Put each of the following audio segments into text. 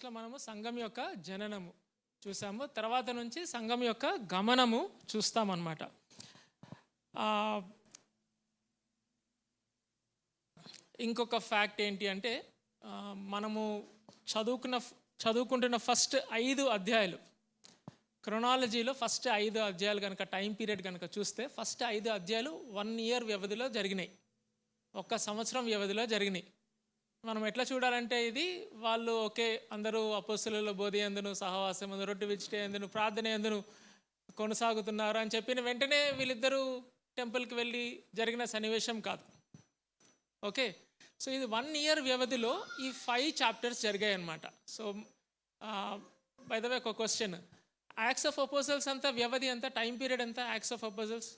ఇట్లా మనము సంఘం యొక్క జననము చూసాము, తర్వాత నుంచి సంఘం యొక్క గమనము చూస్తామన్నమాట. ఇంకొక ఫ్యాక్ట్ ఏంటి అంటే మనము చదువుకుంటున్న ఫస్ట్ 5 అధ్యాయాలు, క్రొనాలజీలో ఫస్ట్ 5 అధ్యాయాలు కనుక టైం పీరియడ్ కనుక చూస్తే ఫస్ట్ 5 అధ్యాయాలు 1 ఇయర్ వ్యవధిలో జరిగినాయి, 1 సంవత్సరం వ్యవధిలో జరిగినాయి. మనం ఎట్లా చూడాలంటే ఇది వాళ్ళు ఒకే అందరూ అపోస్తలుల బోధ యందును సహవాసం అందు రొట్టె విడిచుట యందును ప్రార్థన యందును కొనసాగుతున్నారు అని చెప్పిన వెంటనే వీళ్ళిద్దరూ టెంపుల్కి వెళ్ళి జరిగిన సన్నివేశం కాదు. ఓకే, సో ఇది 1 ఇయర్ వ్యవధిలో ఈ 5 చాప్టర్స్ జరిగాయి అన్నమాట. సో బై ద వే ఒక క్వశ్చన్, యాక్ట్స్ ఆఫ్ అపోజల్స్ అంతా వ్యవధి ఎంత, టైం పీరియడ్ ఎంత యాక్ట్స్ ఆఫ్ అపోజల్స్?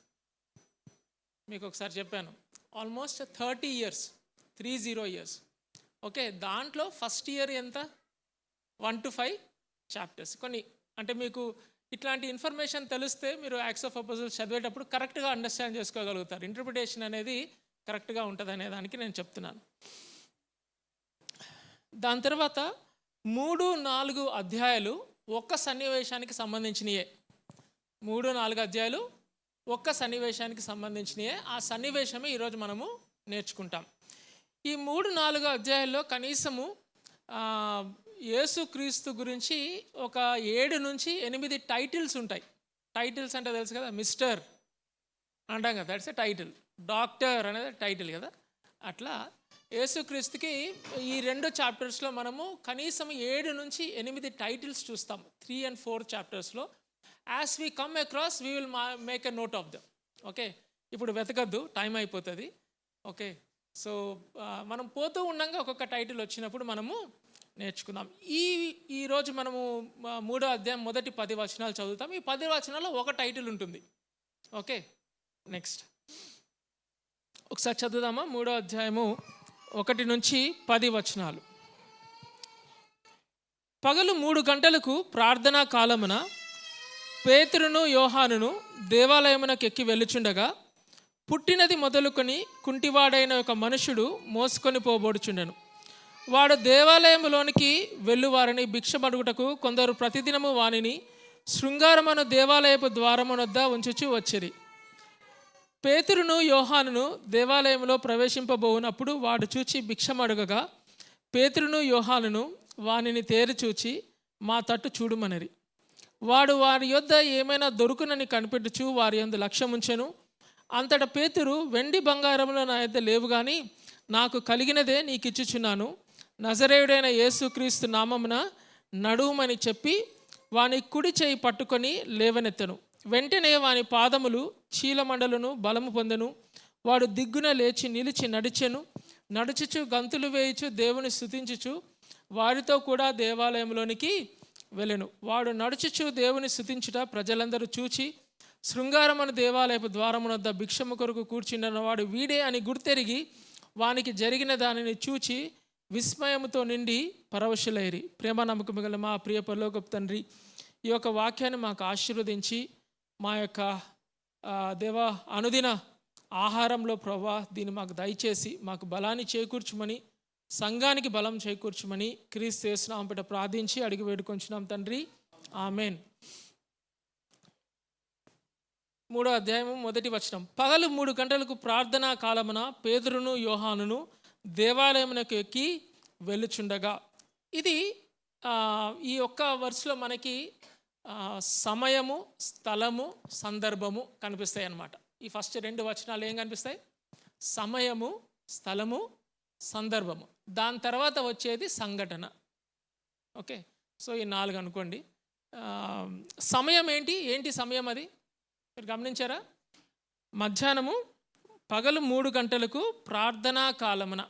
మీకు ఒకసారి చెప్పాను, ఆల్మోస్ట్ 30 ఇయర్స్, 30 ఇయర్స్. ఓకే, దాంట్లో ఫస్ట్ ఇయర్ ఎంత, 1 to 5 చాప్టర్స్. కొన్ని అంటే మీకు ఇట్లాంటి ఇన్ఫర్మేషన్ తెలిస్తే మీరు యాక్ట్స్ ఆఫ్ అపోజల్స్ చదివేటప్పుడు కరెక్ట్గా అండర్స్టాండ్ చేసుకోగలుగుతారు, ఇంటర్ప్రిటేషన్ అనేది కరెక్ట్గా ఉంటుంది అనే దానికి నేను చెప్తున్నాను. దాని తర్వాత 3-4 అధ్యాయాలు ఒక్క సన్నివేశానికి సంబంధించినయే. 3-4 అధ్యాయాలు ఒక్క సన్నివేశానికి సంబంధించినయే. ఆ సన్నివేశమే ఈరోజు మనము నేర్చుకుంటాం. ఈ 3-4 అధ్యాయాల్లో కనీసము యేసుక్రీస్తు గురించి ఒక 7-8 టైటిల్స్ ఉంటాయి. టైటిల్స్ అంటే తెలుసు కదా, మిస్టర్ అంటాం కదా, దట్స్ ఎ టైటిల్. డాక్టర్ అనేది టైటిల్ కదా. అట్లా యేసుక్రీస్తుకి ఈ 2 చాప్టర్స్లో మనము కనీసం 7-8 టైటిల్స్ చూస్తాం, 3 and 4 చాప్టర్స్లో. As we come across we will make a note of them. Okay, ఇప్పుడు వెతకద్దు, టైం అయిపోతుంది. ఓకే, సో మనం పోతూ ఉండగా ఒక్కొక్క టైటిల్ వచ్చినప్పుడు మనము నేర్చుకుందాం. ఈరోజు మనము 3వ అధ్యాయం మొదటి 10 వచనాలు చదువుతాం. ఈ 10 వచనాల్లో ఒక టైటిల్ ఉంటుంది. ఓకే, నెక్స్ట్ ఒకసారి చదువుదామా? 3వ అధ్యాయము 1 నుంచి 10 వచనాలు. పగలు 3 గంటలకు ప్రార్థనా కాలమున పేతురును యోహానును దేవాలయమునకు ఎక్కి వెళ్ళుచుండగా పుట్టినది మొదలుకొని కుంటివాడైన ఒక మనుషుడు మోసుకొని పోబడుచుండెను. వాడు దేవాలయములోనికి వెళ్ళువారిని భిక్షమడుగుటకు కొందరు ప్రతిదినము వానిని శృంగారమును దేవాలయపు ద్వారమునొద్ద ఉంచుచూ వచ్చిరి. పేతురును యోహానును దేవాలయంలో ప్రవేశింపబోనప్పుడు వాడు చూచి భిక్షమడుగగా పేతురును యోహానును వానిని తేరి చూచి మా తట్టు చూడుమనిరి. వాడు వారి యొద్ద ఏమైనా దొరుకునని కనిపెట్టుచు వారి యందు లక్ష్యముంచెను. అంతటా పేతురు, వెండి బంగారములు నా యొద్ద లేవు కానీ నాకు కలిగినదే నీకు ఇచ్చుచున్నాను, నజరేయుడైన యేసుక్రీస్తు నామమున నడువుమని చెప్పి వాని కుడి చేయి పట్టుకొని లేవనెత్తెను. వెంటనే వాని పాదములు చీలమండలను బలము పొందెను. వాడు దిగ్గున లేచి నిలిచి నడిచెను. నడుచుచు గంతులు వేయుచు దేవుని స్తుతించుచు వారితో కూడా దేవాలయంలోనికి వెళ్ళెను. వాడు నడుచుచు దేవుని స్తుతించుట ప్రజలందరూ చూచి శృంగారమును దేవాలయపు ద్వారమునొద్ద భిక్షము కొరకు కూర్చుండిన వాడు వీడే అని గుర్తెరిగి వానికి జరిగిన దానిని చూచి విస్మయముతో నిండి పరవశులైరి. ప్రేమ నమ్మకం గల మా ప్రియ పరలోకపు తండ్రి, ఈ యొక్క వాక్యాన్ని మాకు ఆశీర్వదించి మా యొక్క దేవా అనుదిన ఆహారంలో ప్రభా దీన్ని మాకు దయచేసి మాకు బలాన్ని చేకూర్చుమని, సంఘానికి బలం చేకూర్చుమని క్రీస్తు యేసు నామమున ప్రార్థించి అడిగి వేడుకొంచున్నాం తండ్రి, ఆమెన్. 3వ అధ్యాయము 1వ వచనం. పగలు 3 గంటలకు ప్రార్థనా కాలమున పేతురును యోహానును దేవాలయమునకు ఎక్కి వెళ్ళుచుండగా. ఇది ఈ ఒక్క వర్స్లో మనకి సమయము, స్థలము, సందర్భము కనిపిస్తాయి అన్నమాట. ఈ ఫస్ట్ 2 వచనాలు ఏం కనిపిస్తాయి? సమయము, స్థలము, సందర్భము. దాని తర్వాత వచ్చేది సంఘటన. ఓకే, సో ఈ 4 అనుకోండి. సమయం ఏంటి సమయం? అది మీరు గమనించారా? మధ్యాహ్నము పగలు 3 గంటలకు ప్రార్థనా కాలమున.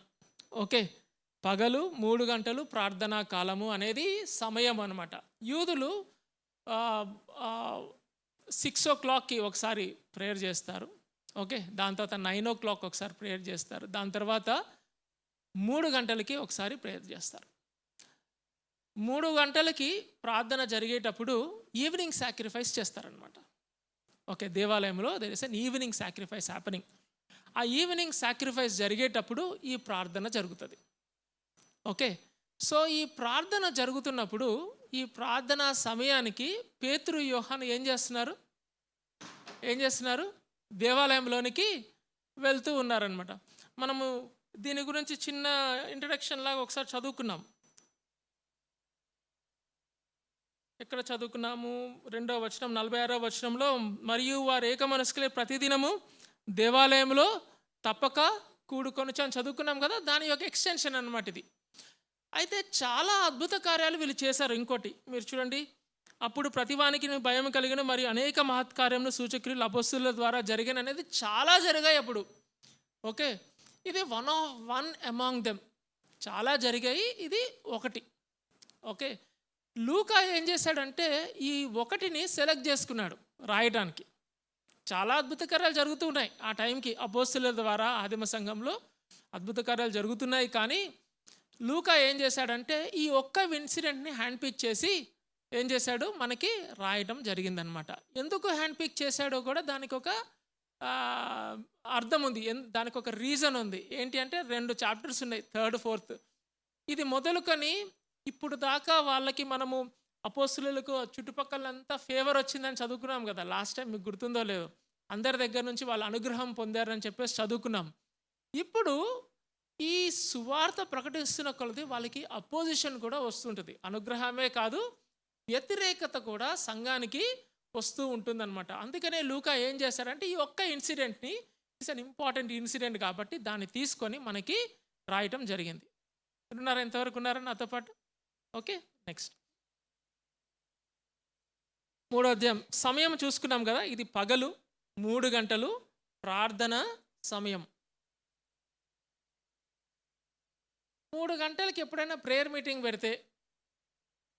ఓకే, పగలు 3 గంటలు ప్రార్థనా కాలము అనేది సమయం అన్నమాట. యూదులు 6 o'clockకి ఒకసారి ప్రేయర్ చేస్తారు. ఓకే, దాని తర్వాత 9 o'clock ఒకసారి ప్రేయర్ చేస్తారు. దాని తర్వాత 3 గంటలకి ఒకసారి ప్రేయర్ చేస్తారు. 3 గంటలకి ప్రార్థన జరిగేటప్పుడు ఈవినింగ్ సాక్రిఫైస్ చేస్తారనమాట. ఓకే, దేవాలయంలో there is an evening sacrifice happening. ఆ ఈవినింగ్ సాక్రిఫైస్ జరిగేటప్పుడు ఈ ప్రార్థన జరుగుతుంది. ఓకే, సో ఈ ప్రార్థన జరుగుతున్నప్పుడు, ఈ ప్రార్థనా సమయానికి పేతురు యోహాను ఏం చేస్తున్నారు? దేవాలయంలోనికి వెళ్తూ ఉన్నారనమాట. మనము దీని గురించి చిన్న ఇంట్రడక్షన్ లాగా ఒకసారి చదువుకున్నాం. ఎక్కడ చదువుకున్నాము? 2వ వచనం, 46వ వచనంలో, మరియు వారు ఏక మనస్కులై ప్రతిదినము దేవాలయంలో తప్పక కూడుకొనుచు అని చదువుకున్నాం కదా. దాని యొక్క ఎక్స్టెన్షన్ అన్నమాట ఇది. అయితే చాలా అద్భుత కార్యాలు వీళ్ళు చేశారు. ఇంకోటి మీరు చూడండి, అప్పుడు ప్రతివానికి భయం కలిగిన మరియు అనేక మహత్కార్యములు సూచక్రియలు అపొస్తలుల ద్వారా జరిగిన అనేది చాలా జరిగాయి అప్పుడు. ఓకే, ఇది వన్ అమాంగ్ దెమ్. చాలా జరిగాయి, ఇది ఒకటి. ఓకే, లూకా ఏం చేశాడంటే ఈ ఒకటిని సెలెక్ట్ చేసుకున్నాడు రాయడానికి. చాలా అద్భుత కార్యాలు జరుగుతూ ఉన్నాయి ఆ టైంకి. అపొస్తలుల ద్వారా ఆదిమ సంఘంలో అద్భుత కార్యాలు జరుగుతున్నాయి. కానీ లూకా ఏం చేశాడంటే ఈ ఒక్క ఇన్సిడెంట్ని హ్యాండ్ పిక్ చేసి ఏం చేశాడు, మనకి రాయటం జరిగిందనమాట. ఎందుకు హ్యాండ్ పిక్ చేశాడో కూడా దానికి ఒక అర్థం ఉంది, దానికి ఒక రీజన్ ఉంది. ఏంటి అంటే 2 చాప్టర్స్ ఉన్నాయి, 3rd 4th. ఇది మొదలుకొని ఇప్పుడు దాకా వాళ్ళకి మనము అపొస్తలులకు చుట్టుపక్కలంతా ఫేవర్ వచ్చిందని చదువుకున్నాం కదా లాస్ట్ టైం, మీకు గుర్తుందో లేదో. అందరి దగ్గర నుంచి వాళ్ళ అనుగ్రహం పొందారని చెప్పేసి చదువుకున్నాం. ఇప్పుడు ఈ సువార్త ప్రకటిస్తున్న కొలది వాళ్ళకి అపోజిషన్ కూడా వస్తుంటుంది. అనుగ్రహమే కాదు, వ్యతిరేకత కూడా సంఘానికి వస్తూ ఉంటుందన్నమాట. అందుకనే లూకా ఏం చేశారంటే ఈ ఒక్క ఇన్సిడెంట్ని, ఇట్స్ అన్ ఇంపార్టెంట్ ఇన్సిడెంట్ కాబట్టి దాన్ని తీసుకొని మనకి రాయటం జరిగింది. ఉన్నారా? ఎంతవరకు ఉన్నారా నాతో పాటు? ఓకే, నెక్స్ట్ 3వ అధ్యాయం. సమయం చూసుకున్నాం కదా, ఇది పగలు 3 గంటలు ప్రార్థన సమయం. 3 గంటలకి ఎప్పుడైనా ప్రేయర్ మీటింగ్ పెడితే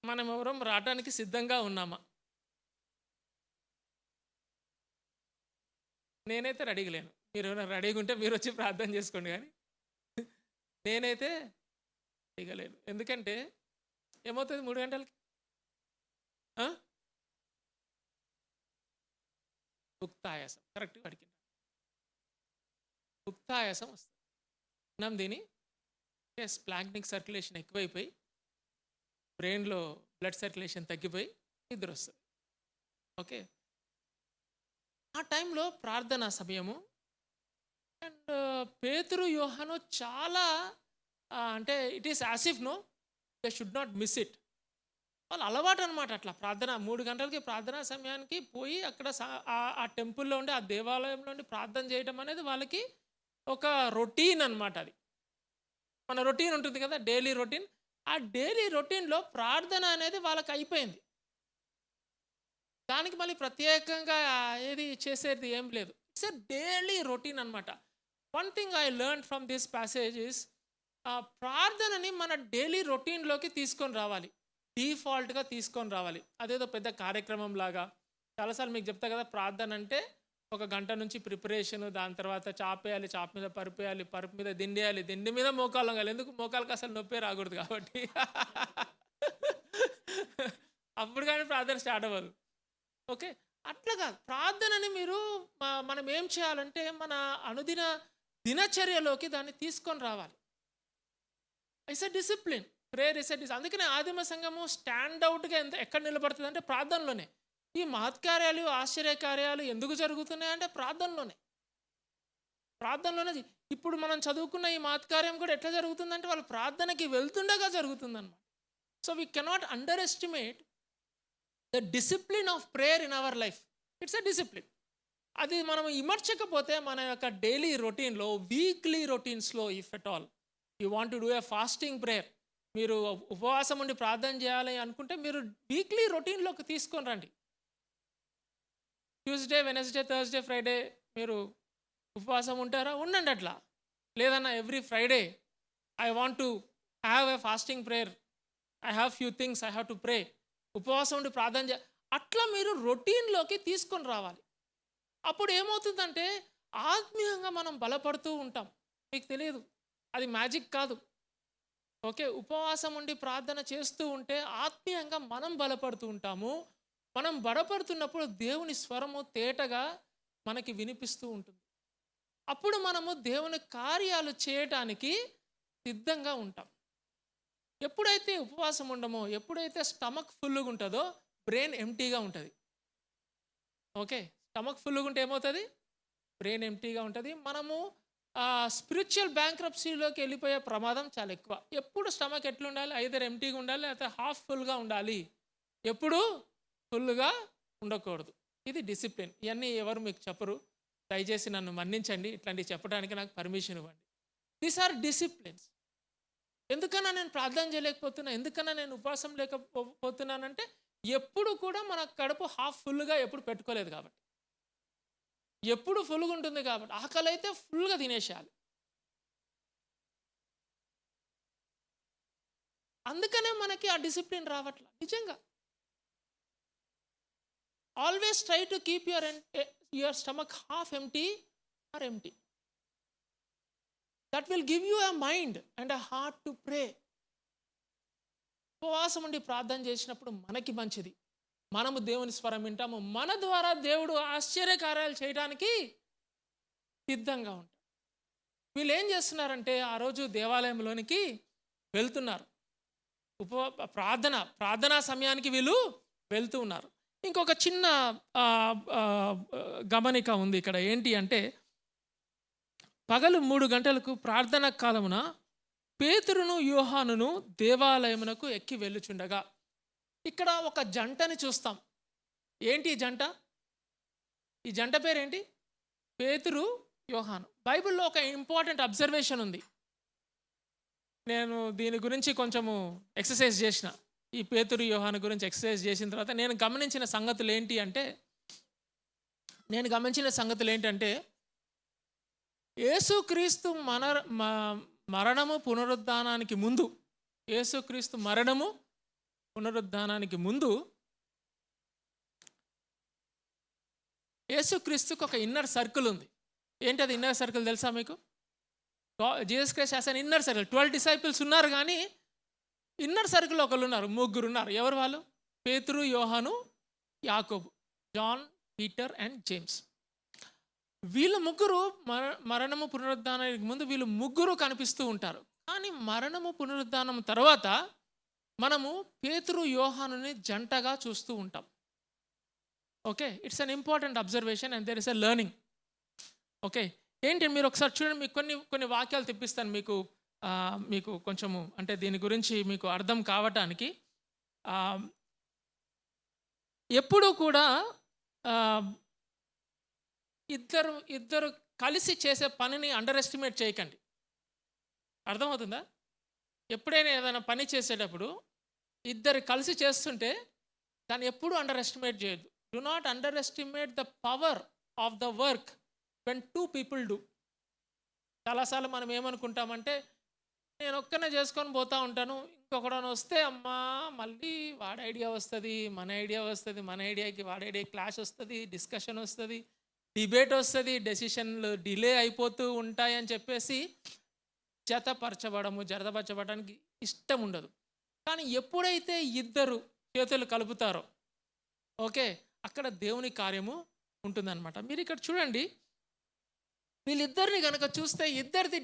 మనం ఎవరం రావడానికి సిద్ధంగా ఉన్నామా? నేనైతే రెడీగా లేను. మీరు ఎవరైనా రెడీగా ఉంటే మీరు వచ్చి ప్రార్థన చేసుకోండి, కానీ నేనైతే రెడీగా లేను. ఎందుకంటే ఏమవుతుంది 3 గంటలకి? భుక్తాయాసం. కరెక్ట్గా అడిగింది, భుక్తాయాసం వస్తుంది. మనం దీని స్ప్లాంక్నిక్ సర్క్యులేషన్ ఎక్కువైపోయి బ్రెయిన్లో బ్లడ్ సర్క్యులేషన్ తగ్గిపోయి నిద్ర వస్తుంది. ఓకే, ఆ టైంలో ప్రార్థనా సమయము. అండ్ పేతురు యోహాను చాలా అంటే it is as if no they should not miss it. వాళ్ళు అలవాటు అనమాట. అట్లా ప్రార్థన 3 గంటలకి ప్రార్థనా సమయానికి పోయి అక్కడ ఆ టెంపుల్లో ఉండి, ఆ దేవాలయంలో ఉండి ప్రార్థన చేయడం అనేది వాళ్ళకి ఒక రొటీన్ అనమాట. అది మన రొటీన్ ఉంటుంది కదా, డైలీ రొటీన్. ఆ డైలీ రొటీన్లో ప్రార్థన అనేది వాళ్ళకి అయిపోయింది. దానికి మళ్ళీ ప్రత్యేకంగా ఏది చేసేది ఏం లేదు. ఇట్స్ ఎ డైలీ రొటీన్ అనమాట. One thing I learn from this passage is, ప్రార్థనని మన డైలీ రొటీన్లోకి తీసుకొని రావాలి, డిఫాల్ట్గా తీసుకొని రావాలి. అదేదో పెద్ద కార్యక్రమం లాగా. చాలాసార్లు మీకు చెప్తా కదా, ప్రార్థన అంటే 1 గంట నుంచి ప్రిపరేషను, దాని తర్వాత చాపేయాలి, చాప మీద పరుపేయాలి, పరుపు మీద దిండేయాలి, దిండి మీద మోకాలు వంగాలి. ఎందుకు? మోకాలకు అసలు నొప్పే రాకూడదు కాబట్టి. అప్పుడు కానీ ప్రార్థన స్టార్ట్ అవ్వదు. ఓకే, అట్లా కాదు. ప్రార్థనని మీరు మనం ఏం చేయాలంటే మన అనుదిన దినచర్యలోకి దాన్ని తీసుకొని రావాలి. It's a discipline. Prayer is a discipline. అందుకనే ఆదిమ సంఘము స్టాండ్ అవుట్గా ఎక్కడ నిలబడుతుంది అంటే ప్రార్థనలోనే. ఈ మహత్కార్యాలు, ఆశ్చర్యకార్యాలు ఎందుకు జరుగుతున్నాయి అంటే ప్రార్థనలోనే. ఇప్పుడు మనం చదువుకున్న ఈ మహత్కార్యం కూడా ఎట్లా జరుగుతుందంటే వాళ్ళు ప్రార్థనకి వెళ్తుండగా జరుగుతుందన్నమాట. So we cannot underestimate the discipline of prayer in our life. It's a discipline. అది మనం ఇమర్చకపోతే మన యొక్క డైలీ రొటీన్లో, వీక్లీ రొటీన్స్లో, if at all you want to do a fasting prayer, మీరు ఉపవాసం ఉండి ప్రార్థన చేయాలి అనుకుంటే మీరు వీక్లీ రొటీన్లోకి తీసుకొని రండి. ట్యూస్డే, వెనస్డే, థర్స్డే, ఫ్రైడే మీరు ఉపవాసం ఉంటారా? ఉండండి అట్లా. లేదన్నా every Friday I want to have a fasting prayer, I have few things I have to pray. ఉపవాసం ఉండి ప్రార్థన అట్లా మీరు రొటీన్లోకి తీసుకొని రావాలి. అప్పుడు ఏమవుతుందంటే ఆత్మీయంగా మనం బలపడుతూ ఉంటాం. మీకు తెలియదు, అది మ్యాజిక్ కాదు. ఓకే, ఉపవాసం ఉండి ప్రార్థన చేస్తూ ఉంటే ఆత్మీయంగా మనం బలపడుతూ ఉంటాము. మనం బలపడుతున్నప్పుడు దేవుని స్వరము తేటగా మనకి వినిపిస్తూ ఉంటుంది. అప్పుడు మనము దేవుని కార్యాలు చేయటానికి సిద్ధంగా ఉంటాం. ఎప్పుడైతే ఉపవాసం ఉండమో, ఎప్పుడైతే స్టమక్ ఫుల్గా ఉంటుందో బ్రెయిన్ ఎంటీగా ఉంటుంది. ఓకే, స్టమక్ ఫుల్గా ఉంటే ఏమవుతుంది? బ్రెయిన్ ఎంటీగా ఉంటుంది. మనము స్పిరిచువల్ బ్యాంక్రప్సీలోకి వెళ్ళిపోయే ప్రమాదం చాలా ఎక్కువ. ఎప్పుడు స్టమక్ ఎట్లా ఉండాలి? ఐదర్ ఎంటీగా ఉండాలి, లేకపోతే హాఫ్ ఫుల్గా ఉండాలి. ఎప్పుడు ఫుల్గా ఉండకూడదు. ఇది డిసిప్లిన్. ఇవన్నీ ఎవరు మీకు చెప్పరు. దయచేసి నన్ను మన్నించండి, ఇట్లాంటివి చెప్పడానికి నాకు పర్మిషన్ ఇవ్వండి. These are disciplines. ఎందుకన్నా నేను ప్రార్థన చేయలేకపోతున్నా, ఎందుకన్నా నేను ఉపవాసం లేకపోతున్నానంటే ఎప్పుడు కూడా మన కడుపు హాఫ్ ఫుల్గా ఎప్పుడు పెట్టుకోలేదు కాబట్టి, ఎప్పుడు ఫుల్గా ఉంటుంది కాబట్టి. ఆకలి అయితే ఫుల్గా తినేసేయాలి. అందుకనే మనకి ఆ డిసిప్లిన్ రావట్లా. నిజంగా always try to keep your stomach half empty are empty. That will give you a mind and a heart to pray. ఉపవాసం ఉండి ప్రార్థన చేసినప్పుడు మనకి మంచిది. మనము దేవుని స్వరం వింటాము. మన ద్వారా దేవుడు ఆశ్చర్యకార్యాలు చేయడానికి సిద్ధంగా ఉంటాడు. వీళ్ళు ఏం చేస్తున్నారంటే ఆ రోజు దేవాలయంలోనికి వెళ్తున్నారు. ప్రార్థనా సమయానికి వీళ్ళు వెళ్తూ ఉన్నారు. ఇంకొక చిన్న గమనిక ఉంది ఇక్కడ. ఏంటి అంటే పగలు 3 గంటలకు ప్రార్థనా కాలమున పేతురును యోహానును దేవాలయమునకు ఎక్కి వెళ్ళుచుండగా. ఇక్కడ ఒక జంటని చూస్తాం. ఏంటి ఈ జంట? ఈ జంట పేరేంటి? పేతురు, యోహాను. బైబిల్లో ఒక ఇంపార్టెంట్ అబ్జర్వేషన్ ఉంది. నేను దీని గురించి కొంచెము ఎక్సర్సైజ్ చేసిన. ఈ పేతురు యోహాను గురించి ఎక్సర్సైజ్ చేసిన తర్వాత నేను గమనించిన సంగతులు ఏంటంటే యేసుక్రీస్తు మరణము పునరుద్ధానానికి ముందు, యేసుక్రీస్తు మరణము పునరుద్ధానానికి ముందు యేసుక్రీస్తుకు ఒక ఇన్నర్ సర్కిల్ ఉంది. ఏంటి అది ఇన్నర్ సర్కిల్ తెలుసా మీకు? జీసస్ క్రైస్ట్ యాస్ అన్ ఇన్నర్ సర్కిల్. 12 డిసైపుల్స్ ఉన్నారు, కానీ ఇన్నర్ సర్కిల్ ఒకళ్ళు ఉన్నారు, 3 ఉన్నారు. ఎవరు వాళ్ళు? పేతురు, యోహాను, యాకోబు, జాన్, పీటర్ అండ్ జేమ్స్. వీళ్ళు 3 మరణము పునరుద్ధానానికి ముందు వీళ్ళు 3 కనిపిస్తూ ఉంటారు. కానీ మరణము పునరుద్ధానం తర్వాత మనము పేతురు, యోహానుని జంటగా చూస్తూ ఉంటాం. Okay, it's an important observation and there is a learning. Okay, ఏంటి మీరు ఒకసారి చూడండి. మీకు కొన్ని వాక్యాలు తెప్పిస్తాను మీకు కొంచెము, అంటే దీని గురించి మీకు అర్థం కావటానికి. ఎప్పుడూ కూడా ఇద్దరు కలిసి చేసే పనిని అండర్ ఎస్టిమేట్ చేయకండి. అర్థమవుతుందా? ఎప్పుడైనా ఏదైనా పని చేసేటప్పుడు ఇద్దరు కలిసి చేస్తుంటే దాన్ని ఎప్పుడూ అండర్ ఎస్టిమేట్ చేయొద్దు. Do not under estimate the power of the work when 2 people do. చాలాసార్లు మనం ఏమనుకుంటామంటే, నేను ఒక్కనే చేసుకొని పోతూ ఉంటాను, ఇంకొకడని వస్తే అమ్మా మళ్ళీ వాడి ఐడియా వస్తుంది, మన ఐడియా వస్తుంది, మన ఐడియాకి వాడి ఐడియా క్లాష్ వస్తుంది, డిస్కషన్ వస్తుంది, డిబేట్ వస్తుంది, డెసిషన్లు డిలే అయిపోతూ ఉంటాయని చెప్పేసి జతపరచబడడానికి ఇష్టం ఉండదు. కానీ ఎప్పుడైతే ఇద్దరు చేతులు కలుపుతారో, ఓకే, అక్కడ దేవుని కార్యము ఉంటుందన్నమాట. మీరు ఇక్కడ చూడండి, వీళ్ళిద్దరిని కనుక చూస్తే ఇద్దరిది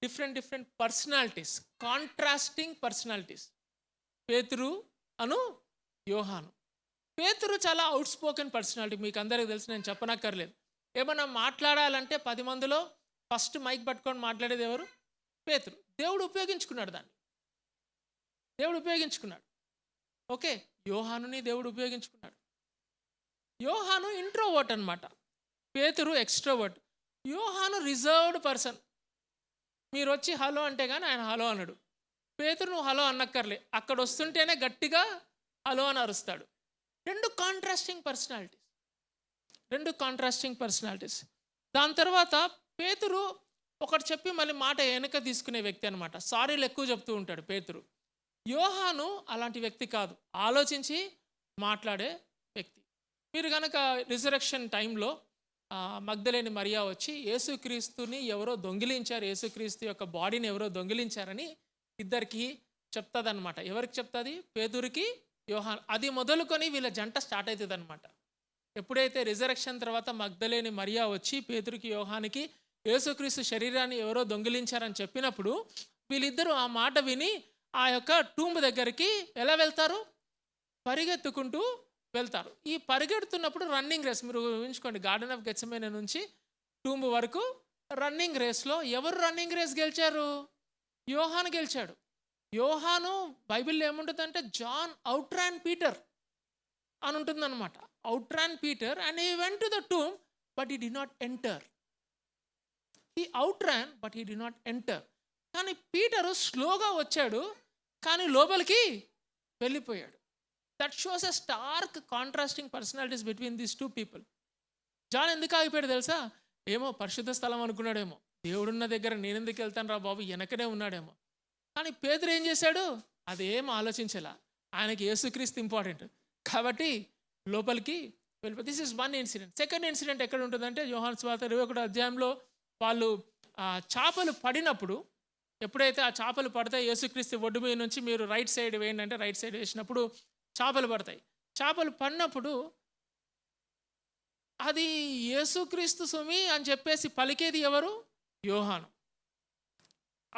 డిఫరెంట్ పర్సనాలిటీస్, కాంట్రాస్టింగ్ పర్సనాలిటీస్. పేతురు అను యోహాను. పేతురు చాలా అవుట్ స్పోకెన్ పర్సనాలిటీ, మీకు అందరికీ తెలుసు, నేను చెప్పనక్కర్లేదు. ఏమన్నా మాట్లాడాలంటే 10 మందిలో ఫస్ట్ మైక్ పట్టుకొని మాట్లాడేది ఎవరు? పేతురు. దేవుడు ఉపయోగించుకున్నాడు దాన్ని, దేవుడు ఉపయోగించుకున్నాడు. ఓకే, యోహానుని దేవుడు ఉపయోగించుకున్నాడు. యోహాను ఇంట్రోవర్ట్ అనమాట, పేతురు ఎక్స్ట్రోవర్ట్. యోహాను రిజర్వ్డ్ పర్సన్. మీరు వచ్చి హలో అంటే కానీ ఆయన హలో అనడు. పేతురు నువ్వు హలో అన్నక్కర్లే, అక్కడ వస్తుంటేనే గట్టిగా హలో అని అరుస్తాడు. 2 కాంట్రాస్టింగ్ పర్సనాలిటీస్. దాని తర్వాత పేతురు ఒకటి చెప్పి మళ్ళీ మాట వెనక తీసుకునే వ్యక్తి అనమాట. సారీలు ఎక్కువ చెప్తూ ఉంటాడు పేతురు. యోహాను అలాంటి వ్యక్తి కాదు, ఆలోచించి మాట్లాడే వ్యక్తి. మీరు కనుక రిజరెక్షన్ టైంలో మగ్దలేని మరియా వచ్చి యేసుక్రీస్తుని ఎవరో దొంగిలించారు, యేసుక్రీస్తు యొక్క బాడీని ఎవరో దొంగిలించారని ఇద్దరికి చెప్తుందన్నమాట. ఎవరికి చెప్తుంది? పేతురుకి, యోహాను. అది మొదలుకొని వీళ్ళ జంట స్టార్ట్ అవుతుంది అనమాట. ఎప్పుడైతే రిజరెక్షన్ తర్వాత మగ్దలేని మరియా వచ్చి పేతురుకి, యోహానికి యేసుక్రీస్తు శరీరాన్ని ఎవరో దొంగిలించారని చెప్పినప్పుడు వీళ్ళిద్దరూ ఆ మాట విని ఆ యొక్క టూంబ్ దగ్గరికి ఎలా వెళ్తారు? పరిగెత్తుకుంటూ వెళ్తారు. ఈ పరిగెడుతున్నప్పుడు రన్నింగ్ రేస్ మీరు ఊహించుకోండి. గార్డెన్ ఆఫ్ గెత్సెమనే నుంచి టూంబ్ వరకు రన్నింగ్ రేస్లో ఎవరు రన్నింగ్ రేస్ గెలిచారు? యోహాను గెలిచాడు. యోహాను బైబిల్లో ఏముంటుందంటే జాన్ అవుట్ ర్యాన్ పీటర్ అని ఉంటుందన్నమాట. Outran Peter and he went to the tomb but he did not enter. He outran but he did not enter. కానీ పీటరు స్లోగా వచ్చాడు, కానీ లోపలికి వెళ్ళిపోయాడు. That shows a stark contrasting personalities between these two people. John ఎందుకు ఆగిపోయాడు తెలుసా? ఏమో పరిశుద్ధ స్థలం అనుకున్నాడేమో, దేవుడున్న దగ్గర నేనెందుకు వెళ్తాను రా బాబు, వెనకనే ఉన్నాడేమో. కానీ పేతురు ఏం చేశాడు? అదేం ఆలోచించేలా, ఆయనకి యేసుక్రీస్తు ఇంపార్టెంట్ కాబట్టి లోపలికి వెళ్ళిపోయి. This is one incident. Second incident ఎక్కడ ఉంటుందంటే యోహాను సువార్త 21వ అధ్యాయంలో వాళ్ళు చేపలు పడినప్పుడు, ఎప్పుడైతే ఆ చేపలు పడతాయి, యేసుక్రీస్తు ఒడ్డు మీద నుంచి మీరు రైట్ సైడ్ వేయండి అంటే రైట్ సైడ్ వేసినప్పుడు చేపలు పడతాయి. చేపలు పడినప్పుడు అది యేసుక్రీస్తు సుమి అని చెప్పేసి పలికేది ఎవరు? యోహాను.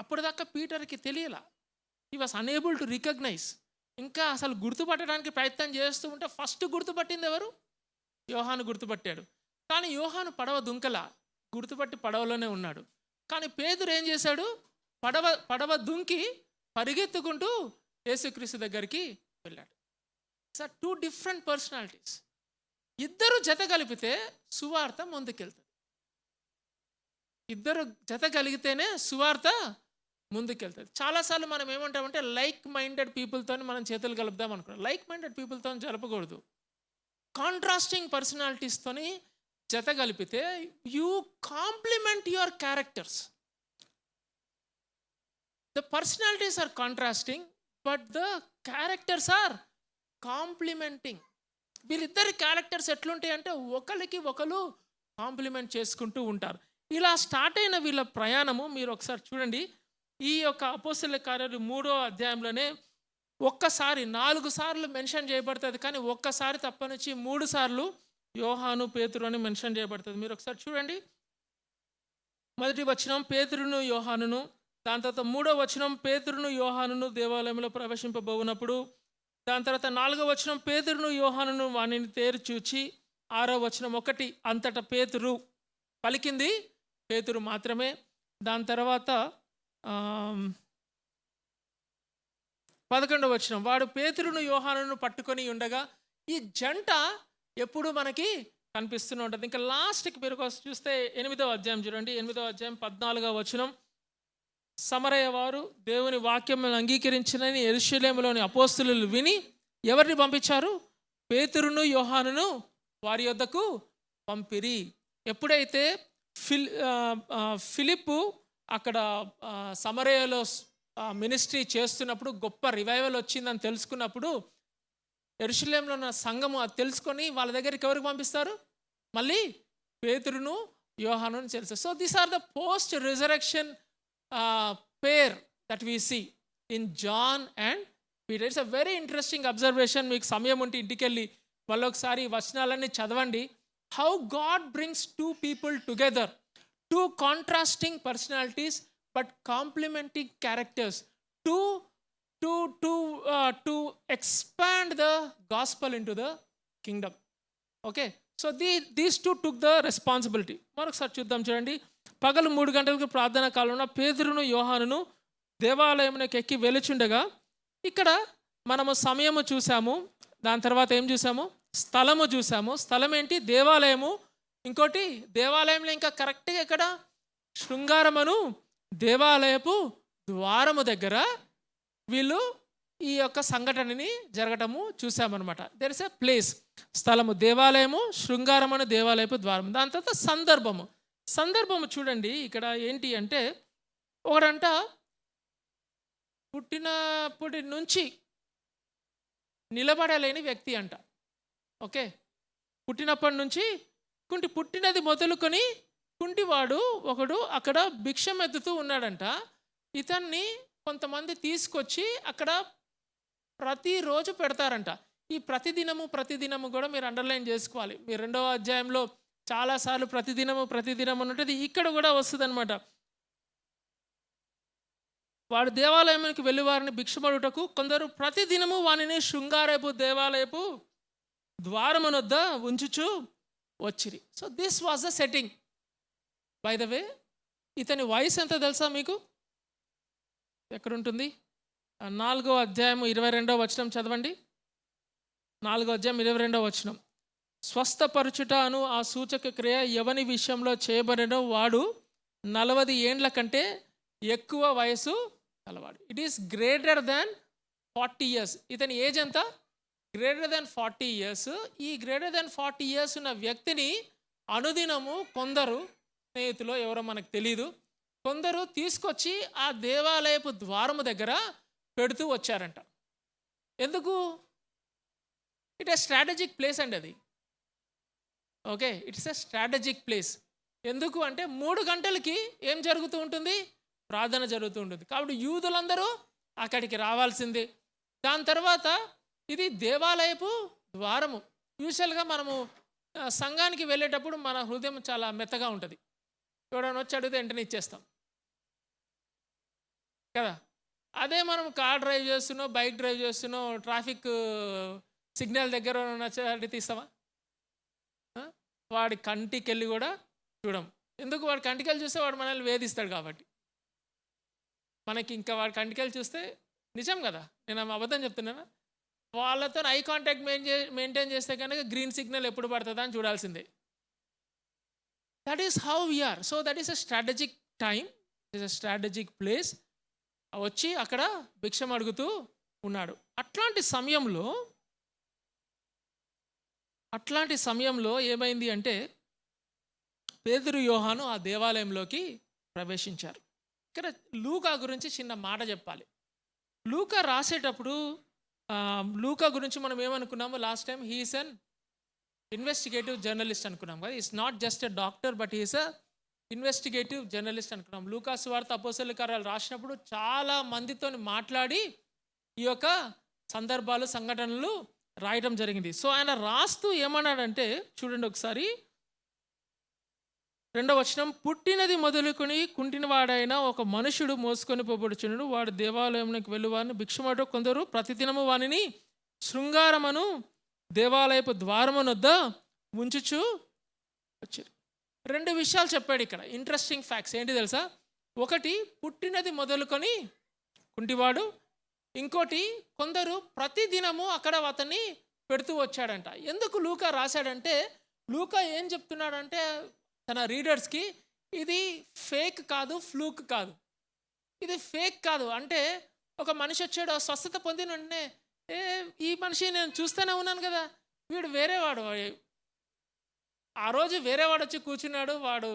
అప్పటిదాకా పీటర్కి తెలియలా. He was unable to recognise. ఇంకా అసలు గుర్తుపట్టడానికి ప్రయత్నం చేస్తూ ఉంటే ఫస్ట్ గుర్తుపట్టింది ఎవరు? యోహాను గుర్తుపట్టాడు. కానీ యోహాను పడవ దుంకలా, గుర్తుపట్టి పడవలోనే ఉన్నాడు. కానీ పేతురు ఏం చేశాడు? పడవ దుంకి పరిగెత్తుకుంటూ యేసుక్రీస్తు దగ్గరికి వెళ్ళాడు. Sir, two different personalities. ఇద్దరు జత కలిపితే సువార్త ముందుకెళ్తుంది. ఇద్దరు జత కలిగితేనే సువార్త ముందుకెళ్తుంది. చాలాసార్లు మనం ఏమంటామంటే లైక్ మైండెడ్ పీపుల్తో మనం చేతులు కలుపుదాం అనుకున్నాం. లైక్ మైండెడ్ పీపుల్తో జరపకూడదు. కాంట్రాస్టింగ్ పర్సనాలిటీస్తోని జత కలిపితే you complement your characters. The personalities are contrasting but the characters are complementing. వీళ్ళిద్దరి క్యారెక్టర్స్ ఎట్లుంటాయి అంటే ఒకరికి ఒకరు కాంప్లిమెంట్ చేసుకుంటూ ఉంటారు. ఇలా స్టార్ట్ అయిన వీళ్ళ ప్రయాణము మీరు ఒకసారి చూడండి. ఈ యొక్క అపోస్తలుల కార్యాలు 3వ అధ్యాయంలోనే ఒక్కసారి 4 సార్లు మెన్షన్ చేయబడుతుంది, కానీ ఒక్కసారి తప్పనిచ్చి 3 సార్లు యోహాను పేతురు అని మెన్షన్ చేయబడుతుంది. మీరు ఒకసారి చూడండి. మొదటి వచనం పేతురును యోహానును, దాని తర్వాత 3వ వచనం పేతురును యోహానును దేవాలయంలో ప్రవేశింపబోనప్పుడు, దాని తర్వాత 4వ వచనం పేతురును యోహానును వానిని తేరు చూచి, 6వ వచనం 1 అంతటా పేతురు పలికింది పేతురు మాత్రమే. దాని తర్వాత 11వ వచనం వాడు పేతురును యోహానును పట్టుకొని ఉండగా. ఈ జంట ఎప్పుడు మనకి కనిపిస్తూనే ఉంటుంది. ఇంకా లాస్ట్కి మీరు చూస్తే 8వ అధ్యాయం చూడండి. 8వ అధ్యాయం 14వ వచనం, సమరయ వారు దేవుని వాక్యం అంగీకరించినని యెరూషలేములోని అపోస్తలులు విని ఎవరిని పంపించారు? పేతురును యోహానును వారి యొద్దకు పంపిరి. ఎప్పుడైతే ఫిలిప్పు అక్కడ సమరయలో మినిస్ట్రీ చేస్తున్నప్పుడు గొప్ప రివైవల్ వచ్చిందని తెలుసుకున్నప్పుడు యెరూషలేములో ఉన్న సంఘము అది తెలుసుకొని వాళ్ళ దగ్గరికి ఎవరికి పంపిస్తారు? మళ్ళీ పేతురును యోహానును తెలుసు. So these are the post resurrection pair that we see in John and Peter. It's a very interesting observation. మీకు సమయం ఉంటే ఇంటికి వెళ్ళి మళ్ళొకసారి వచనాలన్నీ చదవండి. How God brings two people together, two contrasting personalities but complementing characters to expand the gospel into the kingdom. Okay, so these two took the responsibility. మరొకసారి చూద్దాం చూడండి. పగలు 3 గంటలకు ప్రార్థనా కాలంలో పేతురును యోహానును దేవాలయమునకు ఎక్కి వెలుచుండగా. ఇక్కడ మనము సమయము చూసాము, దాని తర్వాత ఏం చూసాము? స్థలము చూసాము. స్థలం ఏంటి? దేవాలయము. ఇంకోటి దేవాలయంలో ఇంకా కరెక్ట్గా ఎక్కడ? శృంగారమును దేవాలయపు ద్వారము దగ్గర వీళ్ళు ఈ యొక్క సంఘటనని జరగటము చూసామన్నమాట. దెర్ ఇస్ ఎ ప్లేస్, స్థలము దేవాలయము, శృంగారమును దేవాలయపు ద్వారము. దాని తర్వాత సందర్భము చూడండి. ఇక్కడ ఏంటి అంటే ఒకడంట పుట్టినప్పటి నుంచి నిలబడలేని వ్యక్తి అంట. ఓకే, పుట్టినప్పటి నుంచి పుట్టినది మొదలుకొని కుంటివాడు ఒకడు అక్కడ భిక్షం ఎత్తుతూ ఉన్నాడంట. ఇతన్ని కొంతమంది తీసుకొచ్చి అక్కడ ప్రతిరోజు పెడతారంట. ఈ ప్రతిదినము కూడా మీరు అండర్లైన్ చేసుకోవాలి. మీరు 2వ అధ్యాయంలో చాలాసార్లు ప్రతిదినము ఉంటుంది, ఇక్కడ కూడా వస్తుంది అనమాట. వాడు దేవాలయానికి వెళ్ళి వారిని భిక్షమడుటకు కొందరు ప్రతిదినము వానిని శృంగారపు దేవాలయపు ద్వారమునొద్ద ఉంచుచు వచ్చిరి. So this was the setting. By the way, ఇతని వయసు ఎంత తెలుసా మీకు? ఎక్కడుంటుంది? 4వ అధ్యాయం 22వ వచనం చదవండి. 4వ అధ్యాయం 22వ వచనం. స్వస్థపరచుట అను ఆ సూచక క్రియ ఎవని విషయంలో చేయబడినో వాడు 40 ఏండ్ల కంటే ఎక్కువ వయసు కలవాడు. It is greater than 40 years. ఇతని ఏజ్ ఎంత? Greater than 40 years. ఈ గ్రేటర్ దాన్ 40 years ఉన్న వ్యక్తిని అనుదినము కొందరు, స్నేహితులు ఎవరో మనకు తెలీదు, కొందరు తీసుకొచ్చి ఆ దేవాలయపు ద్వారము దగ్గర పెడుతూ వచ్చారంట. ఎందుకు? ఇట్ ఏ స్ట్రాటజిక్ ప్లేస్ అండి అది. Okay, it's a strategic place. ఎందుకు అంటే 3 గంటలకి ఏం జరుగుతూ ఉంటుంది? ప్రార్థన జరుగుతూ ఉంటుంది. కాబట్టి యూదులందరూ అక్కడికి రావాల్సిందే. దాని తర్వాత ఇది దేవాలయపు ద్వారము. యూజువల్గా మనము సంఘానికి వెళ్ళేటప్పుడు మన హృదయం చాలా మెత్తగా ఉంటుంది. ఎవడైనా వచ్చి అడిగితే వెంటనే ఇచ్చేస్తాం కదా. అదే మనం కార్ డ్రైవ్ చేస్తున్నాం, బైక్ డ్రైవ్ చేస్తున్నాం, ట్రాఫిక్ సిగ్నల్ దగ్గర నచ్చి తీస్తామా? వాడి కంటికి వెళ్ళి కూడా చూడం. ఎందుకు? వాడి కంటికి వెళ్ళి చూస్తే వాడు మనల్ని వేధిస్తాడు కాబట్టి. మనకి ఇంకా వాడి కంటికి వెళ్ళి చూస్తే నిజం కదా, నేను అబద్ధం చెప్తున్నానా? వాళ్ళతో ఐ కాంటాక్ట్ మెయింటైన్ చేస్తే కనుక గ్రీన్ సిగ్నల్ ఎప్పుడు పడుతుందా అని చూడాల్సిందే. That is how we are. So that is a strategic time, it is a strategic place. వచ్చి అక్కడ భిక్షం అడుగుతూ ఉన్నాడు. అట్లాంటి సమయంలో ఏమైంది అంటే పేతురు, యోహాను ఆ దేవాలయంలోకి ప్రవేశించారు. ఇక్కడ లూకా గురించి చిన్న మాట చెప్పాలి. లూకా రాసేటప్పుడు లూకా గురించి మనం ఏమనుకున్నాము last time? He's an investigative journalist అనుకున్నాం కదా. Is not just a doctor but he's a investigative journalist అనుకున్నాం. లూకా సువార్త, అపోస్తలుల కార్యాలు రాసినప్పుడు చాలా మందితో మాట్లాడి ఈ యొక్క సందర్భాలు, సంఘటనలు రాయడం జరిగింది. సో ఆయన రాస్తూ ఏమన్నాడంటే చూడండి ఒకసారి, 2వ వచనం. పుట్టినది మొదలుకొని కుంటినవాడైన ఒక మనుషుడు మోసుకొని పోబడుచుండు. వాడు దేవాలయంలోకి వెళ్ళువారిని భిక్షమడు కొందరు ప్రతిదినము వానిని శృంగారమును దేవాలయపు ద్వారమునొద్ద ఉంచుచు వచ్చారు. 2 విషయాలు చెప్పాడు ఇక్కడ, ఇంట్రెస్టింగ్ ఫ్యాక్ట్స్. ఏంటి తెలుసా? ఒకటి, పుట్టినది మొదలుకొని కుంటివాడు. ఇంకోటి, కొందరు ప్రతిదినము అక్కడ అతన్ని పెడుతూ వచ్చాడంట. ఎందుకు లూకా రాశాడంటే, లూకా ఏం చెప్తున్నాడంటే తన రీడర్స్కి, ఇది ఫేక్ కాదు, ఫ్లూక్ కాదు. ఇది ఫేక్ కాదు అంటే ఒక మనిషి వచ్చాడు, స్వస్థత పొందిన వెంటనే ఈ మనిషి నేను చూస్తూనే ఉన్నాను కదా, వీడు వేరేవాడు, ఆ రోజు వేరేవాడు వచ్చి కూర్చున్నాడు, వాడు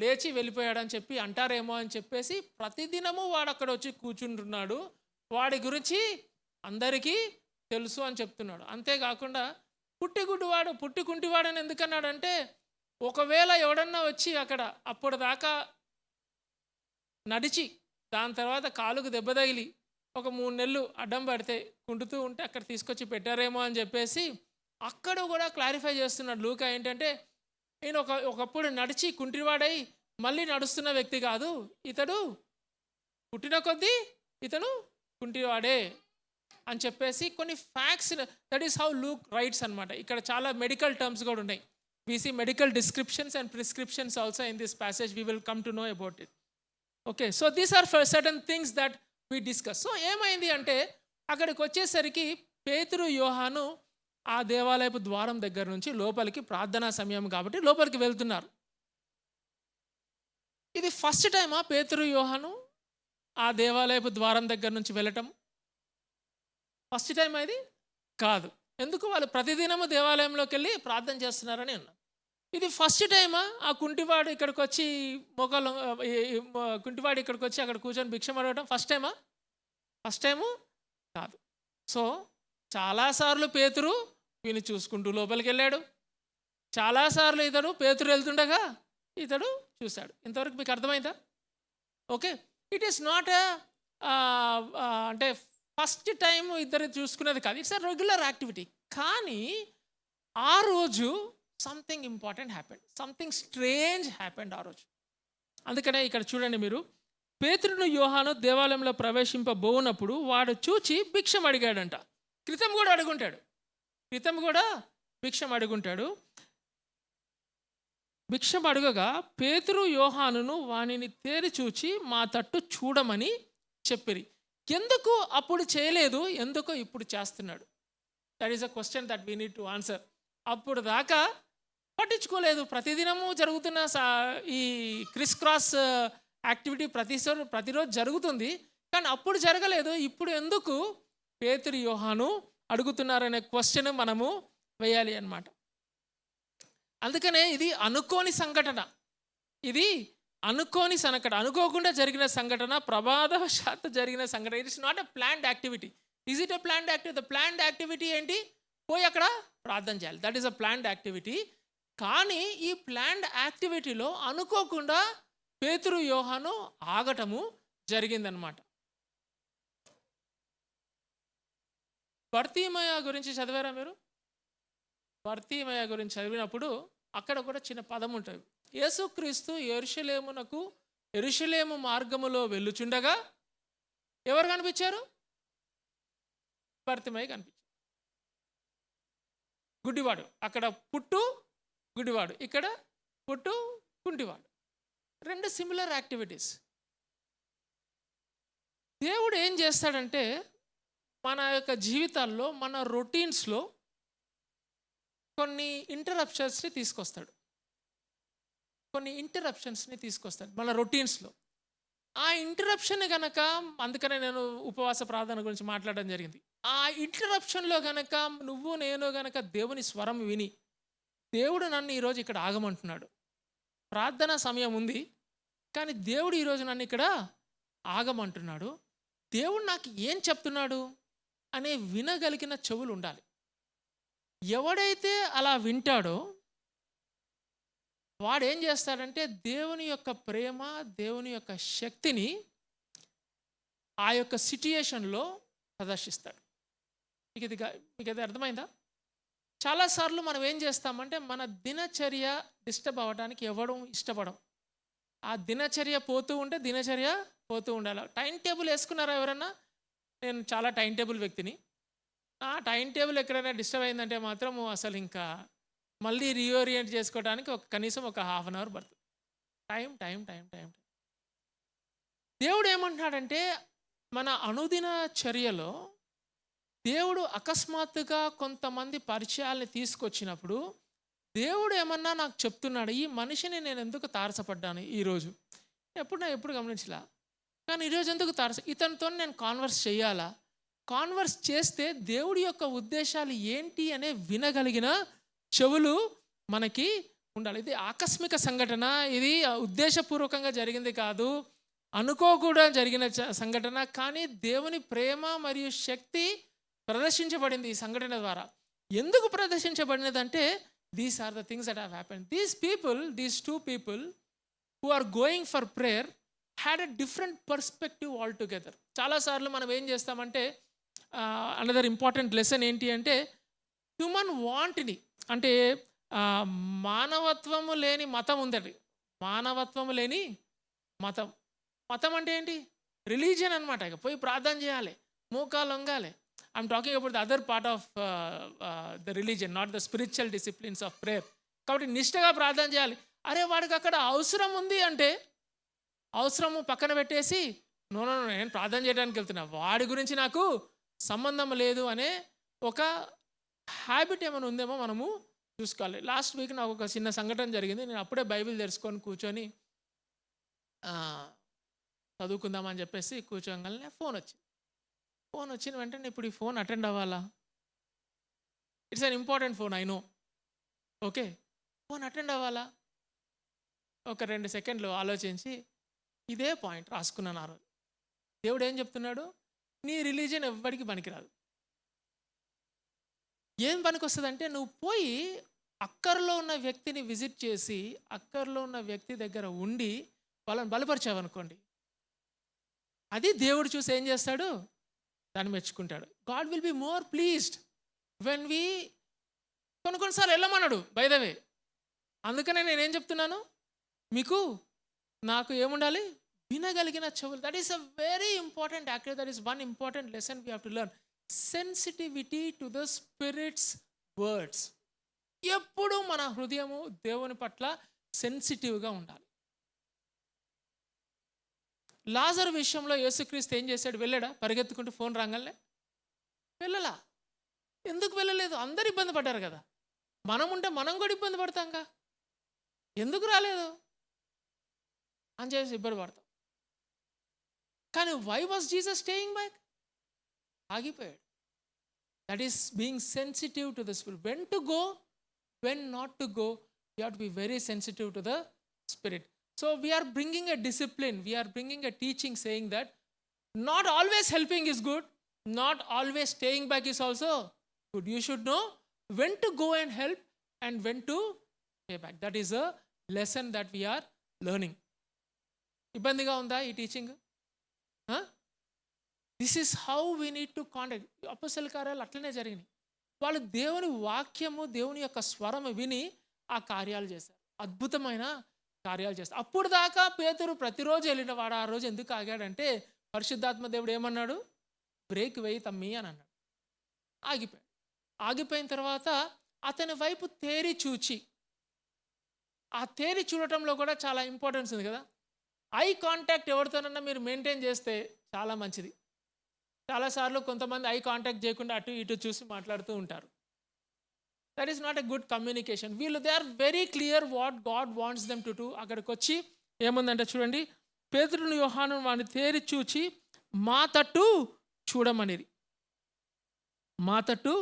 లేచి వెళ్ళిపోయాడని చెప్పి అంటారేమో అని చెప్పేసి ప్రతిదినము వాడు అక్కడ వచ్చి కూర్చుంటున్నాడు, వాడి గురించి అందరికీ తెలుసు అని చెప్తున్నాడు. అంతేకాకుండా పుట్టి కుంటివాడని ఎందుకన్నాడంటే, ఒకవేళ ఎవడన్నా వచ్చి అక్కడ అప్పుడు దాకా నడిచి దాని తర్వాత కాలుకు దెబ్బ తగిలి ఒక 3 నెలలు అడ్డం పడితే కుంటుతూ ఉంటే అక్కడ తీసుకొచ్చి పెట్టారేమో అని చెప్పేసి అక్కడ కూడా క్లారిఫై చేస్తున్నాడు లూకా. ఏంటంటే ఈయన ఒకప్పుడు నడిచి కుంటివాడై మళ్ళీ నడుస్తున్న వ్యక్తి కాదు, ఇతడు పుట్టిన కొద్దీ ఇతను కుంటివాడే అని చెప్పేసి కొన్ని facts. That is how Luke rights అనమాట. ఇక్కడ చాలా మెడికల్ టర్మ్స్ కూడా ఉన్నాయి. We see medical descriptions and prescriptions also in this passage. We will come to know about it. Okay, so these are certain things that we discuss. So ఏమైంది అంటే అక్కడికి వచ్చేసరికి పేతురు, యోహాను ఆ దేవాలయపు ద్వారం దగ్గర నుంచి లోపలికి, ప్రార్థనా సమయం కాబట్టి లోపలికి వెళ్తున్నారు. ఇది ఫస్ట్ టైమా పేతురు, యోహాను ఆ దేవాలయపు ద్వారం దగ్గర నుంచి వెళ్ళటం? ఫస్ట్ టైం అది కాదు. ఎందుకు? వాళ్ళు ప్రతిదినము దేవాలయంలోకి వెళ్ళి ప్రార్థన చేస్తున్నారని అన్నారు. ఇది ఫస్ట్ టైమా ఆ కుంటివాడు ఇక్కడికి వచ్చి కుంటివాడు ఇక్కడికి వచ్చి అక్కడ కూర్చొని భిక్షం అడగడం ఫస్ట్ టైమా? ఫస్ట్ టైము కాదు. సో చాలాసార్లు పేతురు వీని చూసుకుంటూ లోపలికి వెళ్ళాడు, చాలాసార్లు పేతురు వెళ్తుండగా ఇతడు చూశాడు. ఇంతవరకు మీకు అర్థమైందా? ఓకే, ఇట్ ఈస్ నాట్ అంటే ఫస్ట్ టైం ఇద్దరు చూసుకునేది కాదు, ఇట్స్ అ రెగ్యులర్ యాక్టివిటీ. కానీ ఆ రోజు something important happened, something strange happened ఆ రోజు. అందుకనే ఇక్కడ చూడండి మీరు, పేతురును యోహాను దేవాలయంలో ప్రవేశింపబోనప్పుడు వాడు చూచి భిక్షం అడిగాడంట. క్రితం కూడా భిక్షం అడుగుంటాడు. భిక్షం అడుగగా పేతురు యోహానును వానిని తేరి చూచి మా తట్టు చూడమని చెప్పిరి. ఎందుకు అప్పుడు చేయలేదు, ఎందుకో ఇప్పుడు చేస్తున్నాడు? That is a question that we need to answer. అప్పుడు దాకా పట్టించుకోలేదు. ప్రతిదినము జరుగుతున్న ఈ క్రిస్ క్రాస్ యాక్టివిటీ ప్రతిరోజు జరుగుతుంది, కానీ అప్పుడు జరగలేదు. ఇప్పుడు ఎందుకు పేతురు యోహాను అడుగుతున్నారనే క్వశ్చన్ మనము వేయాలి అన్నమాట. అందుకనే ఇది అనుకోని సంఘటన, అనుకోకుండా జరిగిన సంఘటన, ప్రమాదవశాత్తు జరిగిన సంఘటన. It is not a planned activity. Is it a planned activity? The planned activity ఏంటి? పోయి అక్కడ ప్రార్థన చేయాలి. That is a planned activity. కానీ ఈ ప్లాన్డ్ యాక్టివిటీలో అనుకోకుండా పేతురు యోహాను ఆగటము జరిగిందనమాట. బర్తీమయ గురించి చదివారా మీరు? బర్తీమయ గురించి చదివినప్పుడు అక్కడ కూడా చిన్న పదం ఉంటుంది. యేసుక్రీస్తు యెరూషలేము మార్గములో వెళ్ళుచుండగా ఎవరు కనిపించారు? బర్తీమయ కనిపించారు. గుడ్డివాడు. అక్కడ పుట్టు గుడ్డివాడు, ఇక్కడ పుట్టు కుంటివాడు. రెండు సిమిలర్ యాక్టివిటీస్. దేవుడు ఏం చేస్తాడంటే మన యొక్క జీవితాల్లో, మన రొటీన్స్లో కొన్ని ఇంటరప్షన్స్ని తీసుకొస్తాడు మన రొటీన్స్లో. ఆ ఇంటరప్షన్ గనక, అందుకనే నేను ఉపవాస ప్రార్థన గురించి మాట్లాడడం జరిగింది. ఆ ఇంటరప్షన్లో గనక నేను గనక దేవుని స్వరం విని, దేవుడు నన్ను ఈరోజు ఇక్కడ ఆగమంటున్నాడు, ప్రార్థన సమయం ఉంది కానీ దేవుడు ఈరోజు నన్ను ఇక్కడ ఆగమంటున్నాడు, దేవుడు నాకు ఏం చెప్తున్నాడు అనే వినగలిగిన చెవులు ఉండాలి. ఎవడైతే అలా వింటాడో వాడేం చేస్తాడంటే దేవుని యొక్క ప్రేమ, దేవుని యొక్క శక్తిని ఆ యొక్క సిట్యుయేషన్లో ప్రదర్శిస్తాడు. మీకు ఇది అర్థమైందా? చాలాసార్లు మనం ఏం చేస్తామంటే మన దినచర్య డిస్టర్బ్ అవ్వడానికి ఎవడం ఇష్టపడం. ఆ దినచర్య పోతూ ఉండాలి. టైం టేబుల్ వేసుకున్నారా ఎవరన్నా? నేను చాలా టైం టేబుల్ వ్యక్తిని. ఆ టైం టేబుల్ ఎక్కడైనా డిస్టర్బ్ అయిందంటే మాత్రం అసలు ఇంకా మళ్ళీ రీఓరియంట్ చేసుకోవడానికి కనీసం ఒక హాఫ్ అన్ అవర్ పడుతుంది. టైం. దేవుడు ఏమంటున్నాడంటే మన అనుదిన చర్యలో దేవుడు అకస్మాత్తుగా కొంతమంది పరిచయాల్ని తీసుకొచ్చినప్పుడు దేవుడు ఏమన్నా నాకు చెప్తున్నాడు, ఈ మనిషిని నేను ఎందుకు తారసపడ్డాను ఈరోజు, ఎప్పుడు గమనించలా, కానీ ఈరోజు ఎందుకు ఇతనితో నేను కాన్వర్స్ చేయాలా? కాన్వర్స్ చేస్తే దేవుడి యొక్క ఉద్దేశాలు ఏంటి అనే వినగలిగిన చెవులు మనకి ఉండాలి. ఇది ఆకస్మిక సంఘటన, ఇది ఉద్దేశపూర్వకంగా జరిగింది కాదు, అనుకోకుండా జరిగిన సంఘటన. కానీ దేవుని ప్రేమ మరియు శక్తి ప్రదర్శించబడింది ఈ సంఘటన ద్వారా. ఎందుకు ప్రదర్శించబడినదంటే these are the things that have happened. These two people who are going for prayer had a different perspective all together. చాలాసార్లు మనం ఏం చేస్తామంటే అనదర్ ఇంపార్టెంట్ లెసన్ ఏంటి అంటే హ్యూమన్ వాంట్ని, అంటే మానవత్వము లేని మతం ఉందండి. మానవత్వము లేని మతం అంటే ఏంటి? రిలీజియన్ అనమాట. ఇక పోయి ప్రార్థన చేయాలి, మోకాలు వంగాలి. I'm talking about the other part of the religion, not the spiritual disciplines of prayer. కాబట్టి నిష్ఠగా ప్రార్థన చేయాలి. అరే వాడికి అక్కడ అవసరం ఉంది అంటే అవసరము పక్కన పెట్టేసి నో నేను ప్రార్థన చేయడానికి వెళ్తున్నా, వాడి గురించి నాకు సంబంధం లేదు అనే ఒక హ్యాబిట్ ఏమైనా ఉందేమో మనము చూసుకోవాలి. లాస్ట్ వీక్ నాకు ఒక చిన్న సంఘటన జరిగింది. నేను అప్పుడే బైబిల్ తెరుచుకొని కూర్చొని చదువుకుందామని చెప్పేసి కూర్చోగానే ఫోన్ వచ్చిన వెంటనే ఇప్పుడు ఈ ఫోన్ అటెండ్ అవ్వాలా? It's an important phone, I know. Okay, phone attend అవ్వాలా? ఒక 2 సెకండ్లు ఆలోచించి ఇదే పాయింట్ రాసుకున్నాను ఆ రోజు. దేవుడు ఏం చెప్తున్నాడు? నీ రిలీజియన్ ఎవ్వడికి పనికిరాదు. ఏం పనికి వస్తుందంటే నువ్వు పోయి అక్కర్లో ఉన్న వ్యక్తిని విజిట్ చేసి అక్కర్లో ఉన్న వ్యక్తి దగ్గర ఉండి వాళ్ళని బలపరిచావనుకోండి, అది దేవుడు చూసి ఏం చేస్తాడు? దాన్ని మెచ్చుకుంటాడు. God will be more pleased when we కొన్నిసార్లు వెళ్ళమన్నాడు బై ద వే. అందుకనే నేనేం చెప్తున్నాను, నాకు ఏముండాలి? వినగలిగిన చెవులు. That is a very important active. That is one important lesson we have to learn. Sensitivity to the spirits words. ఎప్పుడు మన హృదయము దేవుని పట్ల సెన్సిటివ్గా ఉండాలి. లాజరు విషయంలో యేసుక్రీస్తు ఏం చేశాడు? వెళ్ళాడా పరిగెత్తుకుంటూ ఫోన్ రాగానే? వెళ్ళలా. ఎందుకు వెళ్ళలేదు? అందరు ఇబ్బంది పడ్డారు కదా. మనం ఉంటే మనం కూడా ఇబ్బంది పడతాంగా. ఎందుకు రాలేదు అని చెప్పేసి ఇబ్బంది పడతాం. కానీ why was Jesus staying back? ఆగిపోయాడు. That is being sensitive to the spirit. When to go, when not to go, you have to be very sensitive to the spirit. So we are bringing a discipline, we are bringing a teaching saying that not always helping is good, not always staying back is also good. You should know when to go and help and when to stay back. That is a lesson that we are learning. ఇబ్బందిగా ఉందా ఈ teaching? This is how we need to contact. అపొస్తలుల కార్యాలు అట్లనే జరిగినాయి. వాళ్ళు దేవుని వాక్యము, దేవుని యొక్క స్వరము విని ఆ కార్యాలు చేశారు. అద్భుతమైన కార్యాలు చేస్తారు. అప్పుడు దాకా పేతురు ప్రతిరోజు వెళ్ళిన వాడు ఆ రోజు ఎందుకు ఆగాడంటే పరిశుద్ధాత్మ దేవుడు ఏమన్నాడు? బ్రేక్ వేయి తమ్మి అని అన్నాడు. ఆగిపోయాడు. ఆగిపోయిన తర్వాత అతని వైపు తేరి చూచి, ఆ తేరి చూడటంలో కూడా చాలా ఇంపార్టెన్స్ ఉంది కదా. ఐ కాంటాక్ట్ ఎవరితోనన్నా మీరు మెయింటైన్ చేస్తే చాలా మంచిది. చాలాసార్లు కొంతమంది ఐ కాంటాక్ట్ చేయకుండా అటు ఇటు చూసి మాట్లాడుతూ ఉంటారు. That is not a good communication. వీళ్ళు they are very clear what God wants them to do. అక్కడికి వచ్చి ఏముందంటే చూడండి, పేతురును యోహాను వాడిని తేరి చూచి మా తట్టు చూడమనేది. మా తట్టు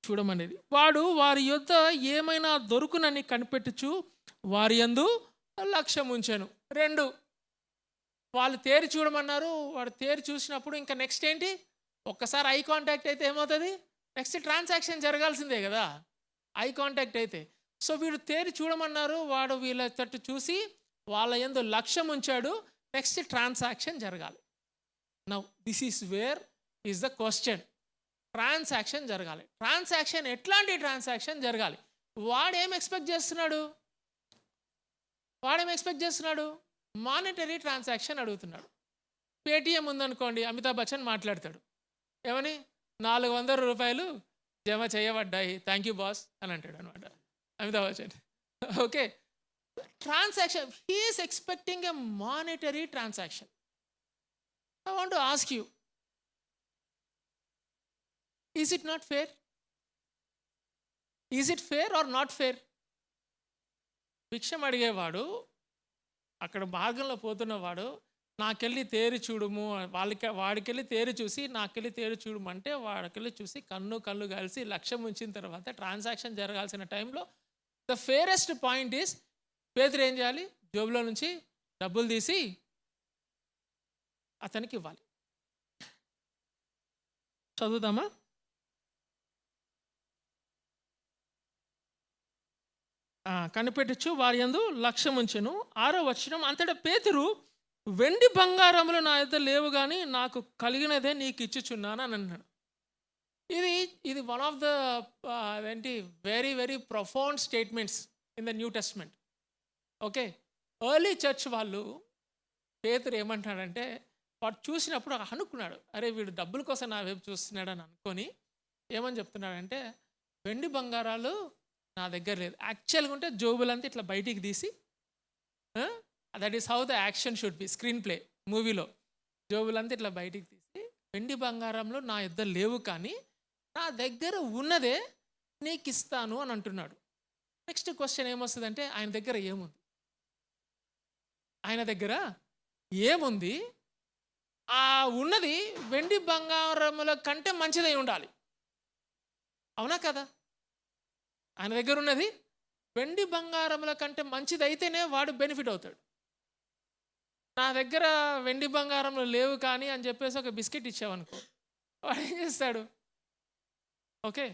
చూడమనేది. వాడు వారి యొద్ద ఏమైనా దొరుకునని కనిపెట్టుచు వారి యందు లక్ష్యం ఉంచాను. 2, వాళ్ళు తేరి చూడమన్నారు. వాడు తేరి చూసినప్పుడు ఇంకా నెక్స్ట్ ఏంటి? ఒక్కసారి ఐ కాంటాక్ట్ అయితే ఏమవుతుంది? నెక్స్ట్ ట్రాన్సాక్షన్ జరగాల్సిందే కదా ఐ కాంటాక్ట్ అయితే. సో వీడు తేరి చూడమన్నారు. వాడు వీళ్ళ తట్టు చూసి వాళ్ళ యందు లక్ష్యం ఉంచాడు. నెక్స్ట్ ట్రాన్సాక్షన్ జరగాలి. Now this is where is the question. Transaction జరగాలి. ట్రాన్సాక్షన్ ఎట్లాంటి ట్రాన్సాక్షన్ జరగాలి? వాడేం ఎక్స్పెక్ట్ చేస్తున్నాడు? మానిటరీ ట్రాన్సాక్షన్ అడుగుతున్నాడు. పేటిఎం ఉందనుకోండి, అమితాబ్ బచ్చన్ మాట్లాడతాడు. ఏమని? 400 రూపాయలు జమ చేయబడ్డాయి, థ్యాంక్ యూ బాస్ అని అంటాడు అనమాట Amitabh Bachchan. Okay, transaction. He is expecting a monetary transaction. I want to ask you, is it not fair? Is it fair or not fair? భిక్షం అడిగేవాడు, అక్కడ మార్గంలో పోతున్నవాడు నాకెళ్ళి తేరి చూడుము, వాడికెళ్ళి తేరి చూసి నాకెళ్ళి తేరి చూడమంటే వాడికెళ్ళి చూసి కన్ను కలిసి లక్ష్యం ఉంచిన తర్వాత ట్రాన్సాక్షన్ జరగాల్సిన టైంలో ద ఫేరెస్ట్ పాయింట్ ఈస్ పేతురు ఏం చేయాలి? జోబులో నుంచి డబ్బులు తీసి అతనికి ఇవ్వాలి. చదువుదామా? కనిపెట్టచ్చు వారి యందు లక్ష్యం ఉంచెను. 6వ వచనం, అంతటా పేతురు వెండి బంగారములు నా యొద్ద లేవు కానీ నాకు కలిగినదే నీకు ఇచ్చుచున్నాను అని అన్నాడు. ఇది one of the very very profound statements in the new testament. Okay, early church వాళ్ళు పేతురు ఏమంటాడంటే, వాడు చూసినప్పుడు అనుకున్నాడు, అరే వీడు డబ్బుల కోసం నా వైపు చూస్తున్నాడు అని అనుకొని ఏమని చెప్తున్నాడంటే, వెండి బంగారాలు నా దగ్గర లేదు. యాక్చువల్గా ఉంటే జోబులంతా ఇట్లా బయటికి తీసి, that is how the action should be. Screen play మూవీలో జోబులంతా ఇట్లా బయటికి తీసి, వెండి బంగారంలో నా యొద్ద లేవు కానీ నా దగ్గర ఉన్నదే నీకు ఇస్తాను అని అంటున్నాడు. నెక్స్ట్ క్వశ్చన్ ఏమొస్తుందంటే, ఆయన దగ్గర ఏముంది? ఆయన దగ్గర ఏముంది? ఆ ఉన్నది వెండి బంగారముల కంటే మంచిదై ఉండాలి, అవునా కదా? ఆయన దగ్గర ఉన్నది వెండి బంగారముల కంటే మంచిదైతేనే వాడు బెనిఫిట్ అవుతాడు. నా దగ్గర వెండి బంగారంలో లేవు కానీ అని చెప్పేసి ఒక బిస్కెట్ ఇచ్చావనుకో, వాడు ఏం చేస్తాడు? Okay,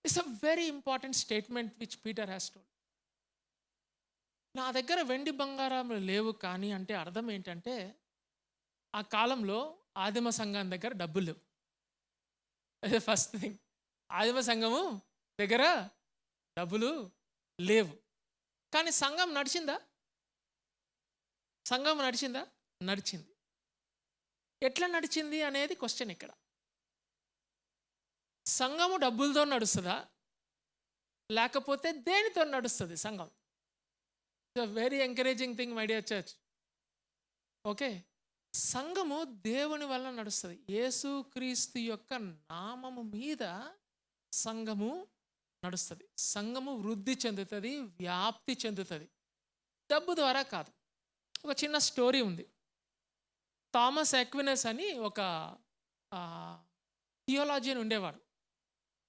it's a very important statement which Peter has told. నా దగ్గర వెండి బంగారములు లేవు కానీ అంటే అర్థం ఏంటంటే, ఆ కాలంలో ఆదిమ సంఘం దగ్గర డబ్బులు లేవు. అదే ఫస్ట్ థింగ్. ఆదిమ సంఘము దగ్గర డబ్బులు లేవు. కానీ సంఘం నడిచిందా? నడిచింది. ఎట్లా నడిచింది అనేది క్వశ్చన్ ఇక్కడ. సంఘము డబ్బులతో నడుస్తుందా, లేకపోతే దేనితో నడుస్తుంది సంఘం? Very encouraging thing my dear church. Okay, సంఘము దేవుని వల్ల నడుస్తుంది. యేసుక్రీస్తు యొక్క నామము మీద సంఘము నడుస్తుంది. సంఘము వృద్ధి చెందుతుంది, వ్యాప్తి చెందుతుంది, డబ్బు ద్వారా కాదు. ఒక చిన్న స్టోరీ ఉంది. థామస్ ఎక్వినస్ అని ఒక థియోలాజియన్ ఉండేవాడు.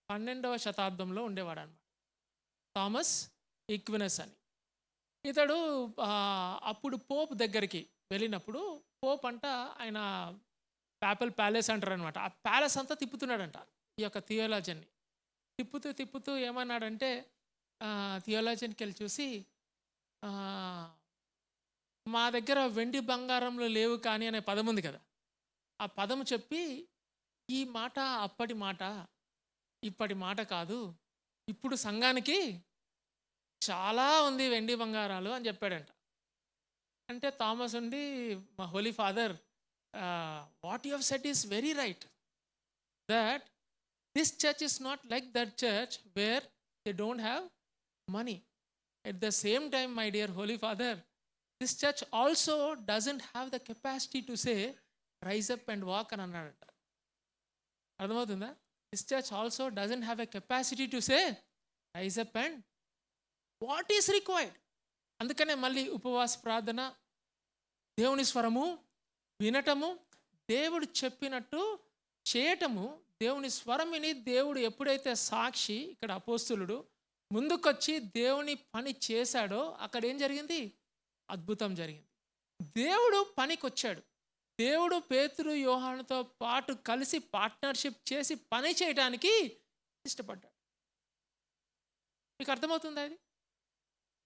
12వ శతాబ్దంలో ఉండేవాడు అనమాట, థామస్ ఈక్వినస్ అని. ఇతడు అప్పుడు పోప్ దగ్గరికి వెళ్ళినప్పుడు, పోప్ అంట ఆయన పాపల్ ప్యాలెస్ అంటారు అనమాట, ఆ ప్యాలెస్ అంతా తిప్పుతున్నాడంట ఈ యొక్క థియోలాజియన్ని. తిప్పుతూ తిప్పుతూ ఏమన్నాడంటే, థియోలాజియన్కి వెళ్ళి చూసి, మా దగ్గర వెండి బంగారంలో లేవు కానీ అనే పదం ఉంది కదా, ఆ పదము చెప్పి, ఈ మాట అప్పటి మాట, ఇప్పటి మాట కాదు, ఇప్పుడు సంఘానికి చాలా ఉంది వెండి బంగారాలు అని చెప్పాడంట. అంటే థామస్ ఉండి, మా holy father, what you have said is very right, that this church is not like that church where they don't have money. At the same time my dear holy father, this church also doesn't have the capacity to say rise up and walk అని అన్నాడంట. అర్థమవుతుందా? This church also doesn't have a capacity to say rise up and what is required. అందుకనే మళ్ళీ ఉపవాస ప్రార్థన, దేవుని స్వరము వినటము, దేవుడు చెప్పినట్టు చేయటము. దేవుని స్వరం విని దేవుడు ఎప్పుడైతే సాక్షి, ఇక్కడ అపోస్తులుడు ముందుకొచ్చి దేవుని పని చేశాడో అక్కడ ఏం జరిగింది? అద్భుతం జరిగింది. దేవుడు పనికి వచ్చాడు. దేవుడు పేతురు యోహానుతో పాటు కలిసి పార్ట్నర్షిప్ చేసి పని చేయడానికి ఇష్టపడ్డాడు. మీకు అర్థమవుతుందా? ఇది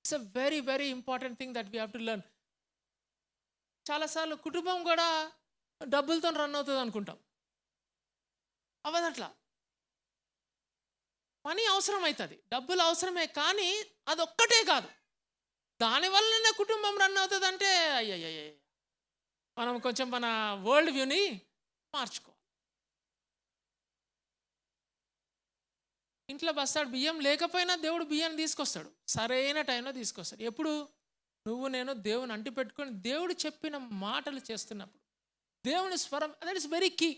it's a very very important thing that we have to learn. చాలాసార్లు కుటుంబం కూడా డబ్బులతో రన్ అవుతుంది అనుకుంటాం. అవ్వదట్లా. పని అవసరం అవుతుంది, డబ్బులు అవసరమే, కానీ అదొక్కటే కాదు. దానివల్లనే కుటుంబం రన్ అవుతుంది అంటే అయ్యయ్య, మనం కొంచెం మన వరల్డ్ వ్యూని మార్చుకోవాలి. ఇంట్లో బస్తాడు బియ్యం లేకపోయినా దేవుడు బియ్యాన్ని తీసుకొస్తాడు, సరైన టైంలో తీసుకొస్తాడు. ఎప్పుడు? నువ్వు నేను దేవుని అంటి పెట్టుకొని దేవుడు చెప్పిన మాటలు చేస్తున్నప్పుడు, దేవుని స్వరం, దట్ ఇస్ వెరీ కీ.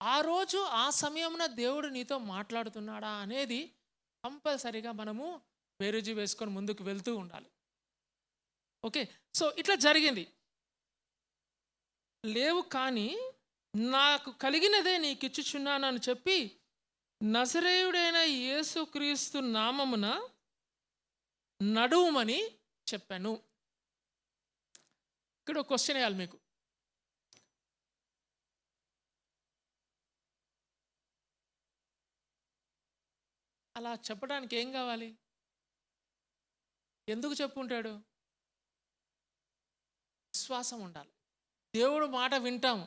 ఆ రోజు ఆ సమయమున దేవుడు నీతో మాట్లాడుతున్నాడా అనేది కంపల్సరీగా మనము బేరుజు వేసుకొని ముందుకు వెళ్తూ ఉండాలి. ఓకే, సో ఇట్లా జరిగింది. లేవు కానీ నాకు కలిగినదే నీకు ఇచ్చుచున్నానని చెప్పి నజరేయుడైన యేసుక్రీస్తు నామమున నడువుమని చెప్పాను. ఇక్కడ ఒక క్వశ్చన్ వేయాలి మీకు. అలా చెప్పడానికి ఏం కావాలి? ఎందుకు చెప్పుంటాడు? విశ్వాసం ఉండాలి. దేవుడు మాట వింటాము,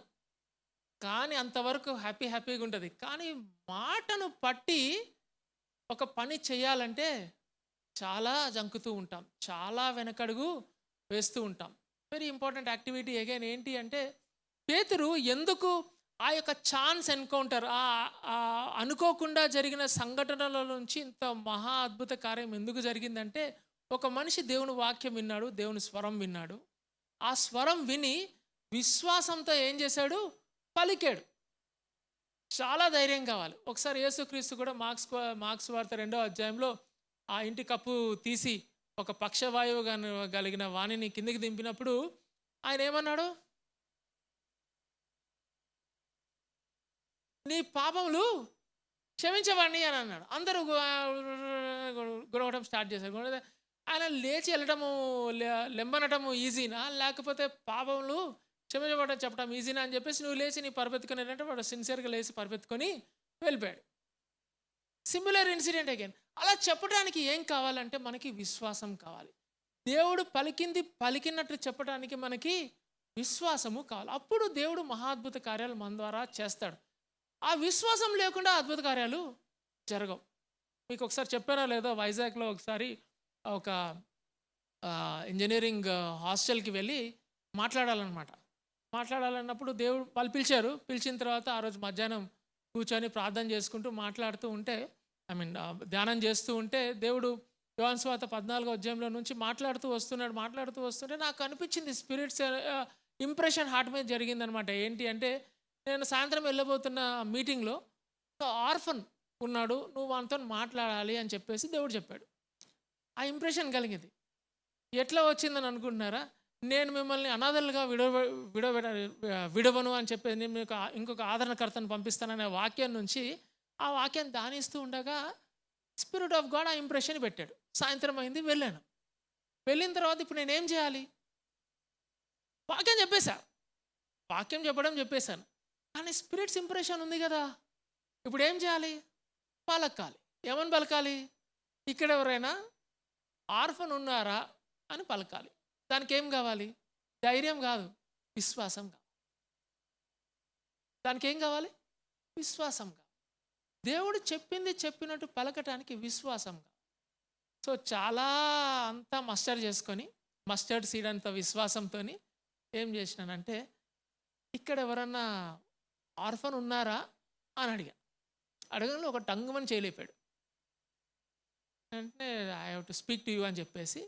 కానీ అంతవరకు హ్యాపీగా ఉంటుంది. కానీ మాటను పట్టి ఒక పని చేయాలంటే చాలా జంకుతూ ఉంటాం, చాలా వెనకడుగు వేస్తూ ఉంటాం. వెరీ ఇంపార్టెంట్ యాక్టివిటీ అగైన్ ఏంటి అంటే, పేతురు ఎందుకు ఆ యొక్క ఛాన్స్ ఎన్కౌంటర్, అనుకోకుండా జరిగిన సంఘటనల నుంచి ఇంత మహా అద్భుత కార్యం ఎందుకు జరిగిందంటే, ఒక మనిషి దేవుని వాక్యం విన్నాడు, దేవుని స్వరం విన్నాడు. ఆ స్వరం విని విశ్వాసంతో ఏం చేశాడు? పలికాడు. చాలా ధైర్యం కావాలి. ఒకసారి యేసుక్రీస్తు కూడా మార్క్స్ వార్త 2వ అధ్యాయంలో ఆ ఇంటి కప్పు తీసి ఒక పక్షవాయువు కలిగిన వాణిని కిందికి దింపినప్పుడు ఆయన ఏమన్నాడు? నీ పాపములు క్షమించవాడిని అని అన్నాడు. అందరూ గొడవడం స్టార్ట్ చేశారు. ఆయన లేచి వెళ్ళటము, లెంబనటము ఈజీనా, లేకపోతే పాపములు క్షమించబడటం చెప్పడం ఈజీనా అని చెప్పేసి, నువ్వు లేచి నీ పరిపెత్తుకొని ఏంటంటే వాడు సిన్సియర్గా లేచి పరిపెత్తుకొని వెళ్ళిపోయాడు. Similar incident again. అలా చెప్పడానికి ఏం కావాలంటే మనకి విశ్వాసం కావాలి. దేవుడు పలికినట్టు చెప్పడానికి మనకి విశ్వాసము కావాలి. అప్పుడు దేవుడు మహాద్భుత కార్యాలు మన ద్వారా చేస్తాడు. ఆ విశ్వాసం లేకుండా అద్భుత కార్యాలు జరగవు. మీకు ఒకసారి చెప్పారా లేదో, వైజాగ్లో ఒకసారి ఒక ఇంజనీరింగ్ హాస్టల్కి వెళ్ళి మాట్లాడాలన్నమాట. మాట్లాడాలన్నప్పుడు దేవుడు వాళ్ళు పిలిచారు. పిలిచిన తర్వాత ఆ రోజు మధ్యాహ్నం కూర్చొని ప్రార్థన చేసుకుంటూ మాట్లాడుతూ ఉంటే, ధ్యానం చేస్తూ ఉంటే దేవుడు యోహాను సువార్త 14వ అధ్యాయంలో నుంచి మాట్లాడుతూ వస్తుంటే నాకు అనిపించింది స్పిరిట్స్ ఇంప్రెషన్ హార్ట్ మీద జరిగిందనమాట. ఏంటి అంటే, నేను సాయంత్రం వెళ్ళబోతున్న మీటింగ్లో ఒక ఆర్ఫన్ ఉన్నాడు, నువ్వు వానితో మాట్లాడాలి అని చెప్పేసి దేవుడు చెప్పాడు. ఆ ఇంప్రెషన్ కలిగింది. ఎట్లా వచ్చిందని అనుకుంటున్నారా? నేను మిమ్మల్ని అనాథలుగా విడవను అని చెప్పేసి నేను మీకు ఇంకొక ఆదరణకర్తను పంపిస్తాననే వాక్యం నుంచి ఆ వాక్యాన్ని ధ్యానిస్తూ ఉండగా స్పిరిట్ ఆఫ్ గాడ్ ఆ ఇంప్రెషన్ పెట్టాడు. సాయంత్రం అయింది, వెళ్ళాను. వెళ్ళిన తర్వాత ఇప్పుడు నేనేం చేయాలి? వాక్యం చెప్పేశాను, కానీ స్పిరిట్స్ ఇంప్రెషన్ ఉంది కదా. ఇప్పుడు ఏం చేయాలి? పలకాలి. ఏమని పలకాలి? ఇక్కడ ఎవరైనా ఆర్ఫన్ ఉన్నారా అని పలకాలి. దానికి ఏం కావాలి? ధైర్యం కాదు, విశ్వాసం కావాలి. దానికి ఏం కావాలి? విశ్వాసం కావాలి. దేవుడు చెప్పింది చెప్పినట్టు పలకటానికి విశ్వాసం కావాలి. సో చాలా అంతా మస్టర్డ్ సీడ్ అంత విశ్వాసంతో ఏం చేసినానంటే, ఇక్కడ ఎవరన్నా ఆర్ఫన్ ఉన్నారా అని అడగడంలో ఒక టంగుమని చేయలేపాడు. అంటే I have to speak to you అని చెప్పేసి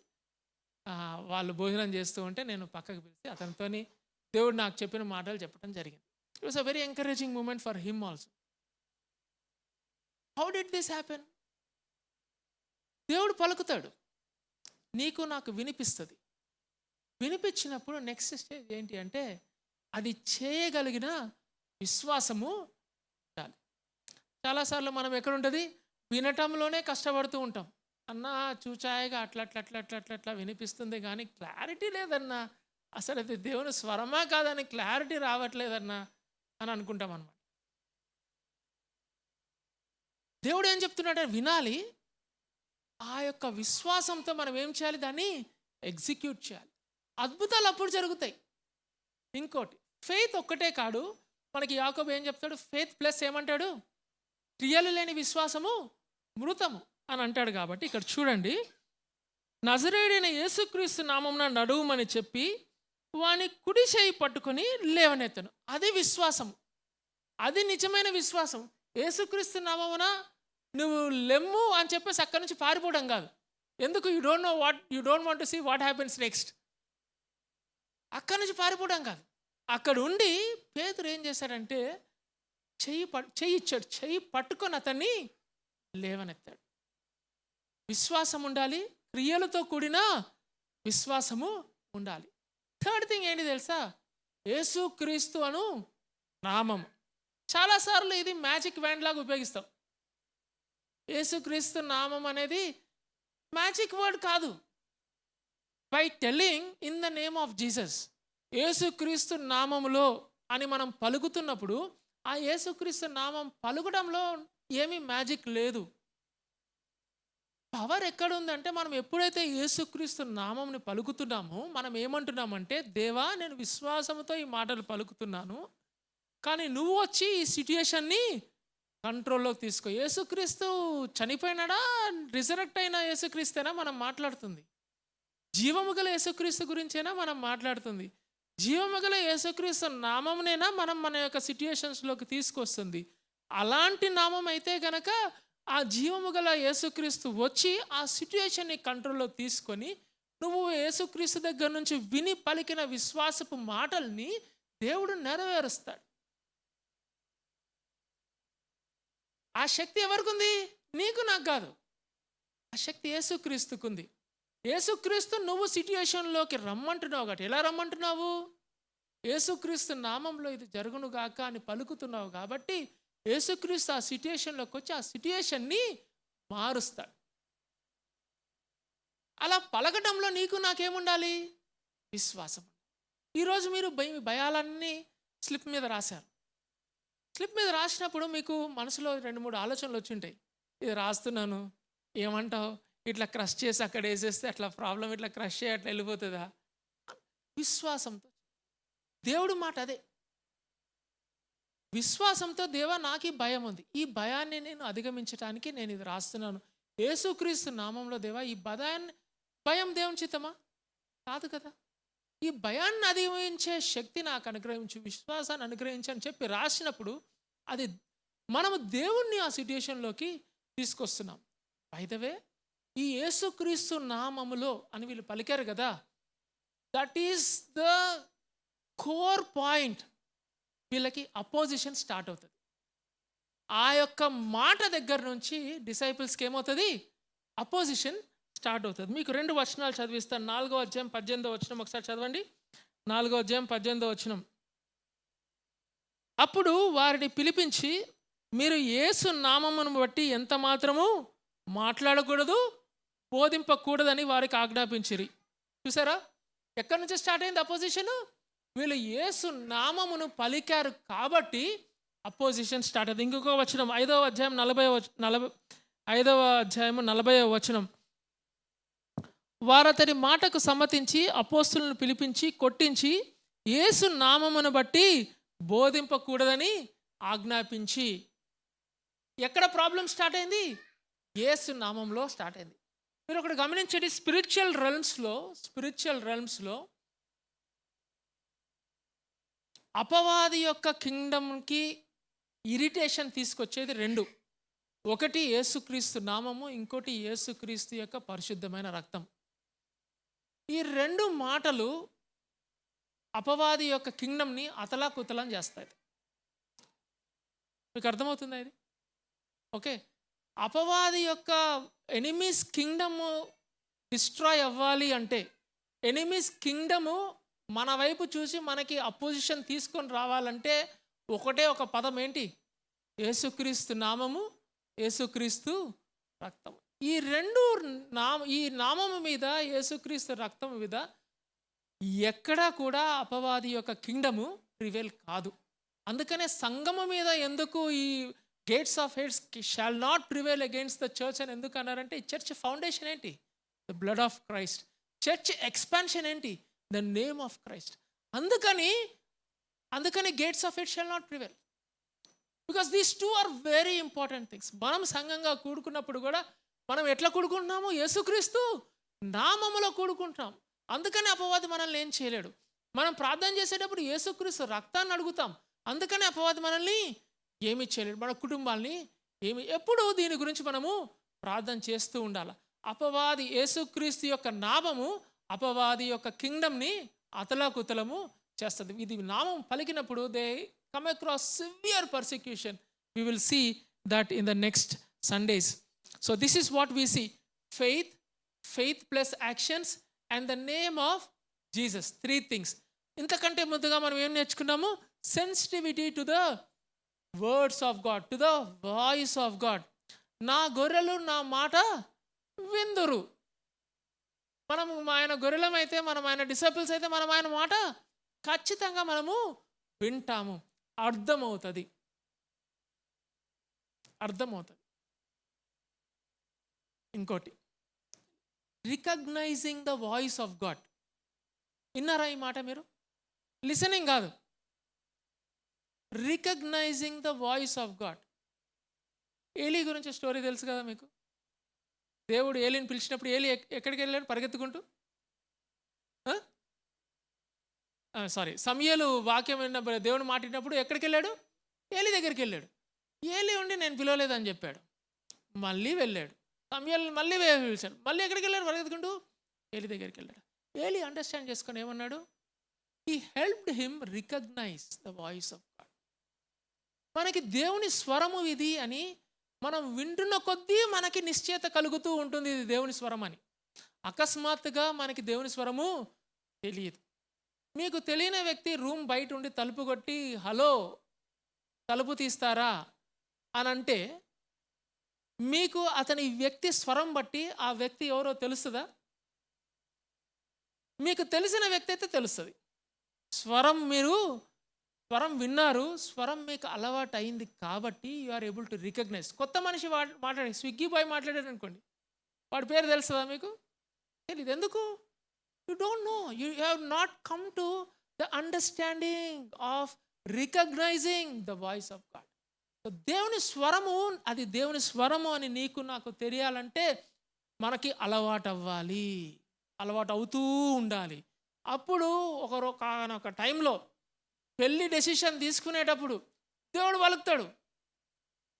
వాళ్ళు భోజనం చేస్తూ ఉంటే నేను పక్కకు పిలిచి అతనితో దేవుడు నాకు చెప్పిన మాటలు చెప్పడం జరిగింది. It was a very encouraging moment for him also. How did this happen? దేవుడు పలుకుతాడు, నీకు నాకు వినిపిస్తుంది. వినిపించినప్పుడు నెక్స్ట్ స్టేజ్ ఏంటి అంటే, అది చేయగలిగిన విశ్వాసము ఉండాలి. చాలాసార్లు మనం ఎక్కడుంటుంది? వినటంలోనే కష్టపడుతూ ఉంటాం. అన్నా చూచాయగా అట్లా వినిపిస్తుంది, కానీ క్లారిటీ లేదన్నా, అసలు అది దేవుని స్వరమా కాదని క్లారిటీ రావట్లేదన్నా అని అనుకుంటాం అన్నమాట. దేవుడు ఏం చెప్తున్నాడంటే, వినాలి. ఆ యొక్క విశ్వాసంతో మనం ఏం చేయాలి? దాన్ని ఎగ్జిక్యూట్ చేయాలి. అద్భుతాలు అప్పుడు జరుగుతాయి. ఇంకోటి, ఫెయిత్ ఒక్కటే కాదు. మనకి యాకోబు ఏం చెప్తాడు? ఫెయిత్ ప్లస్ ఏమంటాడు? క్రియలు లేని విశ్వాసము మృతము అని అంటాడు. కాబట్టి ఇక్కడ చూడండి, నజరేయుడైన యేసుక్రీస్తు నామమున నడువుమని చెప్పి వాని కుడి చేయి పట్టుకొని లేవనెత్తను. అది విశ్వాసం, అది నిజమైన విశ్వాసం. యేసుక్రీస్తు నామమున నువ్వు లెమ్ము అని చెప్పేసి అక్కడి నుంచి పారిపోవడం కాదు. ఎందుకు? You don't want to see what happens next. అక్కడి నుంచి పారిపోవడం కాదు. అక్కడ ఉండి పేతురు ఏం చేశాడంటే, చెయ్యి ఇచ్చాడు. చెయ్యి పట్టుకొని అతన్ని లేవనెత్తాడు. విశ్వాసం ఉండాలి, క్రియలతో కూడిన విశ్వాసము ఉండాలి. థర్డ్ థింగ్ ఏంటి తెలుసా? యేసుక్రీస్తు అను నామం. చాలాసార్లు ఇది మ్యాజిక్ వ్యాండ్ లాగా ఉపయోగిస్తాం. యేసుక్రీస్తు నామం అనేది మ్యాజిక్ వర్డ్ కాదు. By telling in the name of Jesus, యేసుక్రీస్తు నామములో అని మనం పలుకుతున్నప్పుడు ఆ యేసుక్రీస్తు నామం పలుకడంలో ఏమీ మ్యాజిక్ లేదు. పవర్ ఎక్కడుందంటే, మనం ఎప్పుడైతే యేసుక్రీస్తు నామంని పలుకుతున్నామో మనం ఏమంటున్నామంటే, దేవా నేను విశ్వాసంతో ఈ మాటలు పలుకుతున్నాను, కానీ నువ్వు వచ్చి ఈ సిట్యుయేషన్ని కంట్రోల్లోకి తీసుకో. యేసుక్రీస్తు చనిపోయినాడా, రిజరెక్ట్ అయిన యేసుక్రీస్తేనా మనం మాట్లాడుతుంది? జీవము గల యేసుక్రీస్తు గురించేనా మనం మాట్లాడుతుంది? జీవము గల యేసుక్రీస్తు నామంనేనా మనం మన యొక్క సిట్యుయేషన్స్లోకి తీసుకొస్తుంది? అలాంటి నామం అయితే గనక ఆ జీవము గల యేసుక్రీస్తు వచ్చి ఆ సిట్యుయేషన్ని కంట్రోల్లో తీసుకొని నువ్వు యేసుక్రీస్తు దగ్గర నుంచి విని పలికిన విశ్వాసపు మాటల్ని దేవుడు నెరవేరుస్తాడు. ఆ శక్తి ఎవరికి ఉంది? నీకు నాకు కాదు. ఆ శక్తి యేసుక్రీస్తుకుంది. యేసుక్రీస్తు నువ్వు సిట్యుయేషన్లోకి రమ్మంటున్నావు కాబట్టి, ఎలా రమ్మంటున్నావు? యేసుక్రీస్తు నామంలో ఇది జరుగును గాక అని పలుకుతున్నావు కాబట్టి యేసుక్రీస్తు ఆ సిట్యుయేషన్లోకి వచ్చి ఆ సిట్యుయేషన్ని మారుస్తాడు. అలా పలకటంలో నీకు నాకేముండాలి? విశ్వాసం. ఈరోజు మీరు భయాలన్నీ స్లిప్ మీద రాశారు. స్లిప్ మీద రాసినప్పుడు మీకు మనసులో 2-3 ఆలోచనలు వచ్చి ఉంటాయి. ఇది రాస్తున్నాను, ఏమంటావు? ఇట్లా క్రష్ చేసి అక్కడ వేసేస్తే అట్లా ప్రాబ్లం ఇట్లా క్రష్ చేయి అట్లా వెళ్ళిపోతుందా? విశ్వాసంతో దేవుడు మాట అదే. విశ్వాసంతో, దేవా నాకు ఈ భయం ఉంది, ఈ భయాన్ని నేను అధిగమించడానికి నేను ఇది రాస్తున్నాను యేసుక్రీస్తు నామంలో. దేవా ఈ భయం దేవుని చిత్తమా? కాదు కదా. ఈ భయాన్ని అధిగమించే శక్తి నాకు అనుగ్రహించు, విశ్వాసాన్ని అనుగ్రహించు అని చెప్పి రాసినప్పుడు అది మనము దేవుణ్ణి ఆ సిట్యుయేషన్లోకి తీసుకొస్తున్నాం. బై ద వే, ఈ యేసుక్రీస్తు నామములో అని వీళ్ళు పలికారు కదా, that is the core point. వీళ్ళకి అపోజిషన్ స్టార్ట్ అవుతుంది. ఆ యొక్క మాట దగ్గర నుంచి డిసైపుల్స్కి ఏమవుతుంది? అపోజిషన్ స్టార్ట్ అవుతుంది. మీకు 2 వచనాలు చదివిస్తాను. 4వ అధ్యాయం 18వ వచనం ఒకసారి చదవండి. 4వ అధ్యాయం 18వ వచనం. అప్పుడు వారిని పిలిపించి, మీరు యేసు నామమును బట్టి ఎంత మాత్రము మాట్లాడకూడదు, బోధింపకూడదని వారికి ఆజ్ఞాపించిరి. చూసారా ఎక్కడి నుంచి స్టార్ట్ అయింది అపోజిషన్? వీళ్ళు యేసు నామమును పలికారు కాబట్టి అపోజిషన్ స్టార్ట్ అయింది. ఇంకొక వచనం 5వ అధ్యాయం 5వ అధ్యాయము 40వ వచనం. వారతని మాటకు సమ్మతించి అపోస్తులను పిలిపించి కొట్టించి యేసు నామమును బట్టి బోధింపకూడదని ఆజ్ఞాపించి. ఎక్కడ ప్రాబ్లం స్టార్ట్ అయింది? యేసు నామంలో స్టార్ట్ అయింది. మీరు ఒకటి గమనించండి, స్పిరిచువల్ రెల్మ్స్లో అపవాది యొక్క కింగ్డమ్కి ఇరిటేషన్ తీసుకొచ్చేది 2. ఒకటి యేసుక్రీస్తు నామము, ఇంకోటి యేసుక్రీస్తు యొక్క పరిశుద్ధమైన రక్తం. ఈ 2 మాటలు అపవాది యొక్క కింగ్డమ్ని అతలాకుతలం చేస్తాయి. మీకు అర్థమవుతుందా ఇది? ఓకే, అపవాది యొక్క ఎనిమీస్ కింగ్డము డిస్ట్రాయ్ అవ్వాలి అంటే, ఎనిమీస్ కింగ్డము మన వైపు చూసి మనకి అపోజిషన్ తీసుకొని రావాలంటే ఒకటే ఒక పదం ఏంటి? యేసుక్రీస్తు నామము, యేసుక్రీస్తు రక్తం. ఈ 2 ఈ నామము మీద, యేసుక్రీస్తు రక్తం మీద ఎక్కడా కూడా అపవాది యొక్క కింగ్డము ప్రివేల్ కాదు. అందుకనే సంఘము మీద ఎందుకు ఈ gates of Hades shall not prevail against the church అని ఎందుకు అన్నారంటే, ఈ చర్చ్ ఫౌండేషన్ ఏంటి? The blood of Christ. Church expansion ఏంటి? The name of Christ. అందుకని gates of Hades shall not prevail, because these 2 are very important things. మనం సంఘంగా కూడుకున్నప్పుడు కూడా మనం ఎట్లా కూడుకుంటున్నాము? యేసుక్రీస్తు నామములో కూడుకుంటున్నాం. అందుకని అపవాది మనల్ని ఏం చేయలేడు. మనం ప్రార్థన చేసేటప్పుడు యేసుక్రీస్తు రక్తాన్ని అడుగుతాం. అందుకని అపవాది మనల్ని ఏమీ చేయలేడు. మన కుటుంబాల్ని ఎప్పుడు దీని గురించి మనము ప్రార్థన చేస్తూ ఉండాలి. అపవాది యేసుక్రీస్తు యొక్క నామము అపవాది యొక్క కింగ్డమ్ని అతలాకుతలము చేస్తుంది. ఇది నామం పలికినప్పుడు they come across severe persecution. We will see that in the next Sundays. So this is what we see. Faith plus actions and the name of Jesus. 3 things. ఇంతకంటే ముందుగా మనం ఏం నేర్చుకున్నాము? Sensitivity to the words of God, to the voice of God. నా గొర్రెలు నా మాట విందురు. మనము ఆయన గొర్రెలమైతే, మనం ఆయన డిసైపుల్స్ అయితే, మనం ఆయన మాట ఖచ్చితంగా మనము వింటాము. అర్థమవుతుంది. ఇంకోటి, recognising the voice of God. విన్నారా ఈ మాట మీరు? లిసనింగ్ కాదు, recognising the voice of God. Eli గురించి స్టోరీ తెలుసు కదా మీకు. దేవుడు ఏలీని పిలిచినప్పుడు ఏలీ ఎక్కడికి వెళ్ళాడు? పరిగెత్తుకుంటూ. సమూయేలు వాక్యం విన్నప్పుడు, దేవుడు మాట్లాడినప్పుడు ఎక్కడికి వెళ్ళాడు? ఏలీ దగ్గరికి వెళ్ళాడు. ఏలీ ఉండి నేను పిలవలేదని చెప్పాడు. మళ్ళీ వెళ్ళాడు. సమూయేలు మళ్ళీ పిలిచాడు. మళ్ళీ ఎక్కడికి వెళ్ళాడు? పరిగెత్తుకుంటూ ఏలీ దగ్గరికి వెళ్ళాడు. ఏలీ అండర్స్టాండ్ చేసుకొని ఏమన్నాడు? He helped him recognise the voice of God. మనకి దేవుని స్వరము ఇది అని మనం వింటున్న కొద్దీ మనకి నిశ్చయత కలుగుతూ ఉంటుంది, ఇది దేవుని స్వరం అని. అకస్మాత్తుగా మనకి దేవుని స్వరము తెలియదు. మీకు తెలియని వ్యక్తి రూమ్ బయట ఉండి తలుపు కొట్టి హలో తలుపు తీస్తారా అని అంటే, మీకు అతని వ్యక్తి స్వరం బట్టి ఆ వ్యక్తి ఎవరో తెలుస్తుందా? మీకు తెలిసిన వ్యక్తి అయితే తెలుస్తుంది. స్వరం విన్నారు, స్వరం మీకు అలవాటు అయింది కాబట్టి you are able to recognise. కొత్త మనిషి మాట్లాడే, స్విగ్గీ బాయ్ మాట్లాడాడు అనుకోండి, వాడి పేరు తెలుస్తుందా మీకు? తెలీదు. ఎందుకు? You don't know. You have not come to the understanding of recognising the voice of God. So దేవుని స్వరము, అది దేవుని స్వరము అని నీకు నాకు తెలియాలంటే మనకి అలవాటు అవ్వాలి, అలవాటు అవుతూ ఉండాలి. అప్పుడు ఒక టైంలో పెళ్లి డెసిషన్ తీసుకునేటప్పుడు దేవుడు పలుకుతాడు.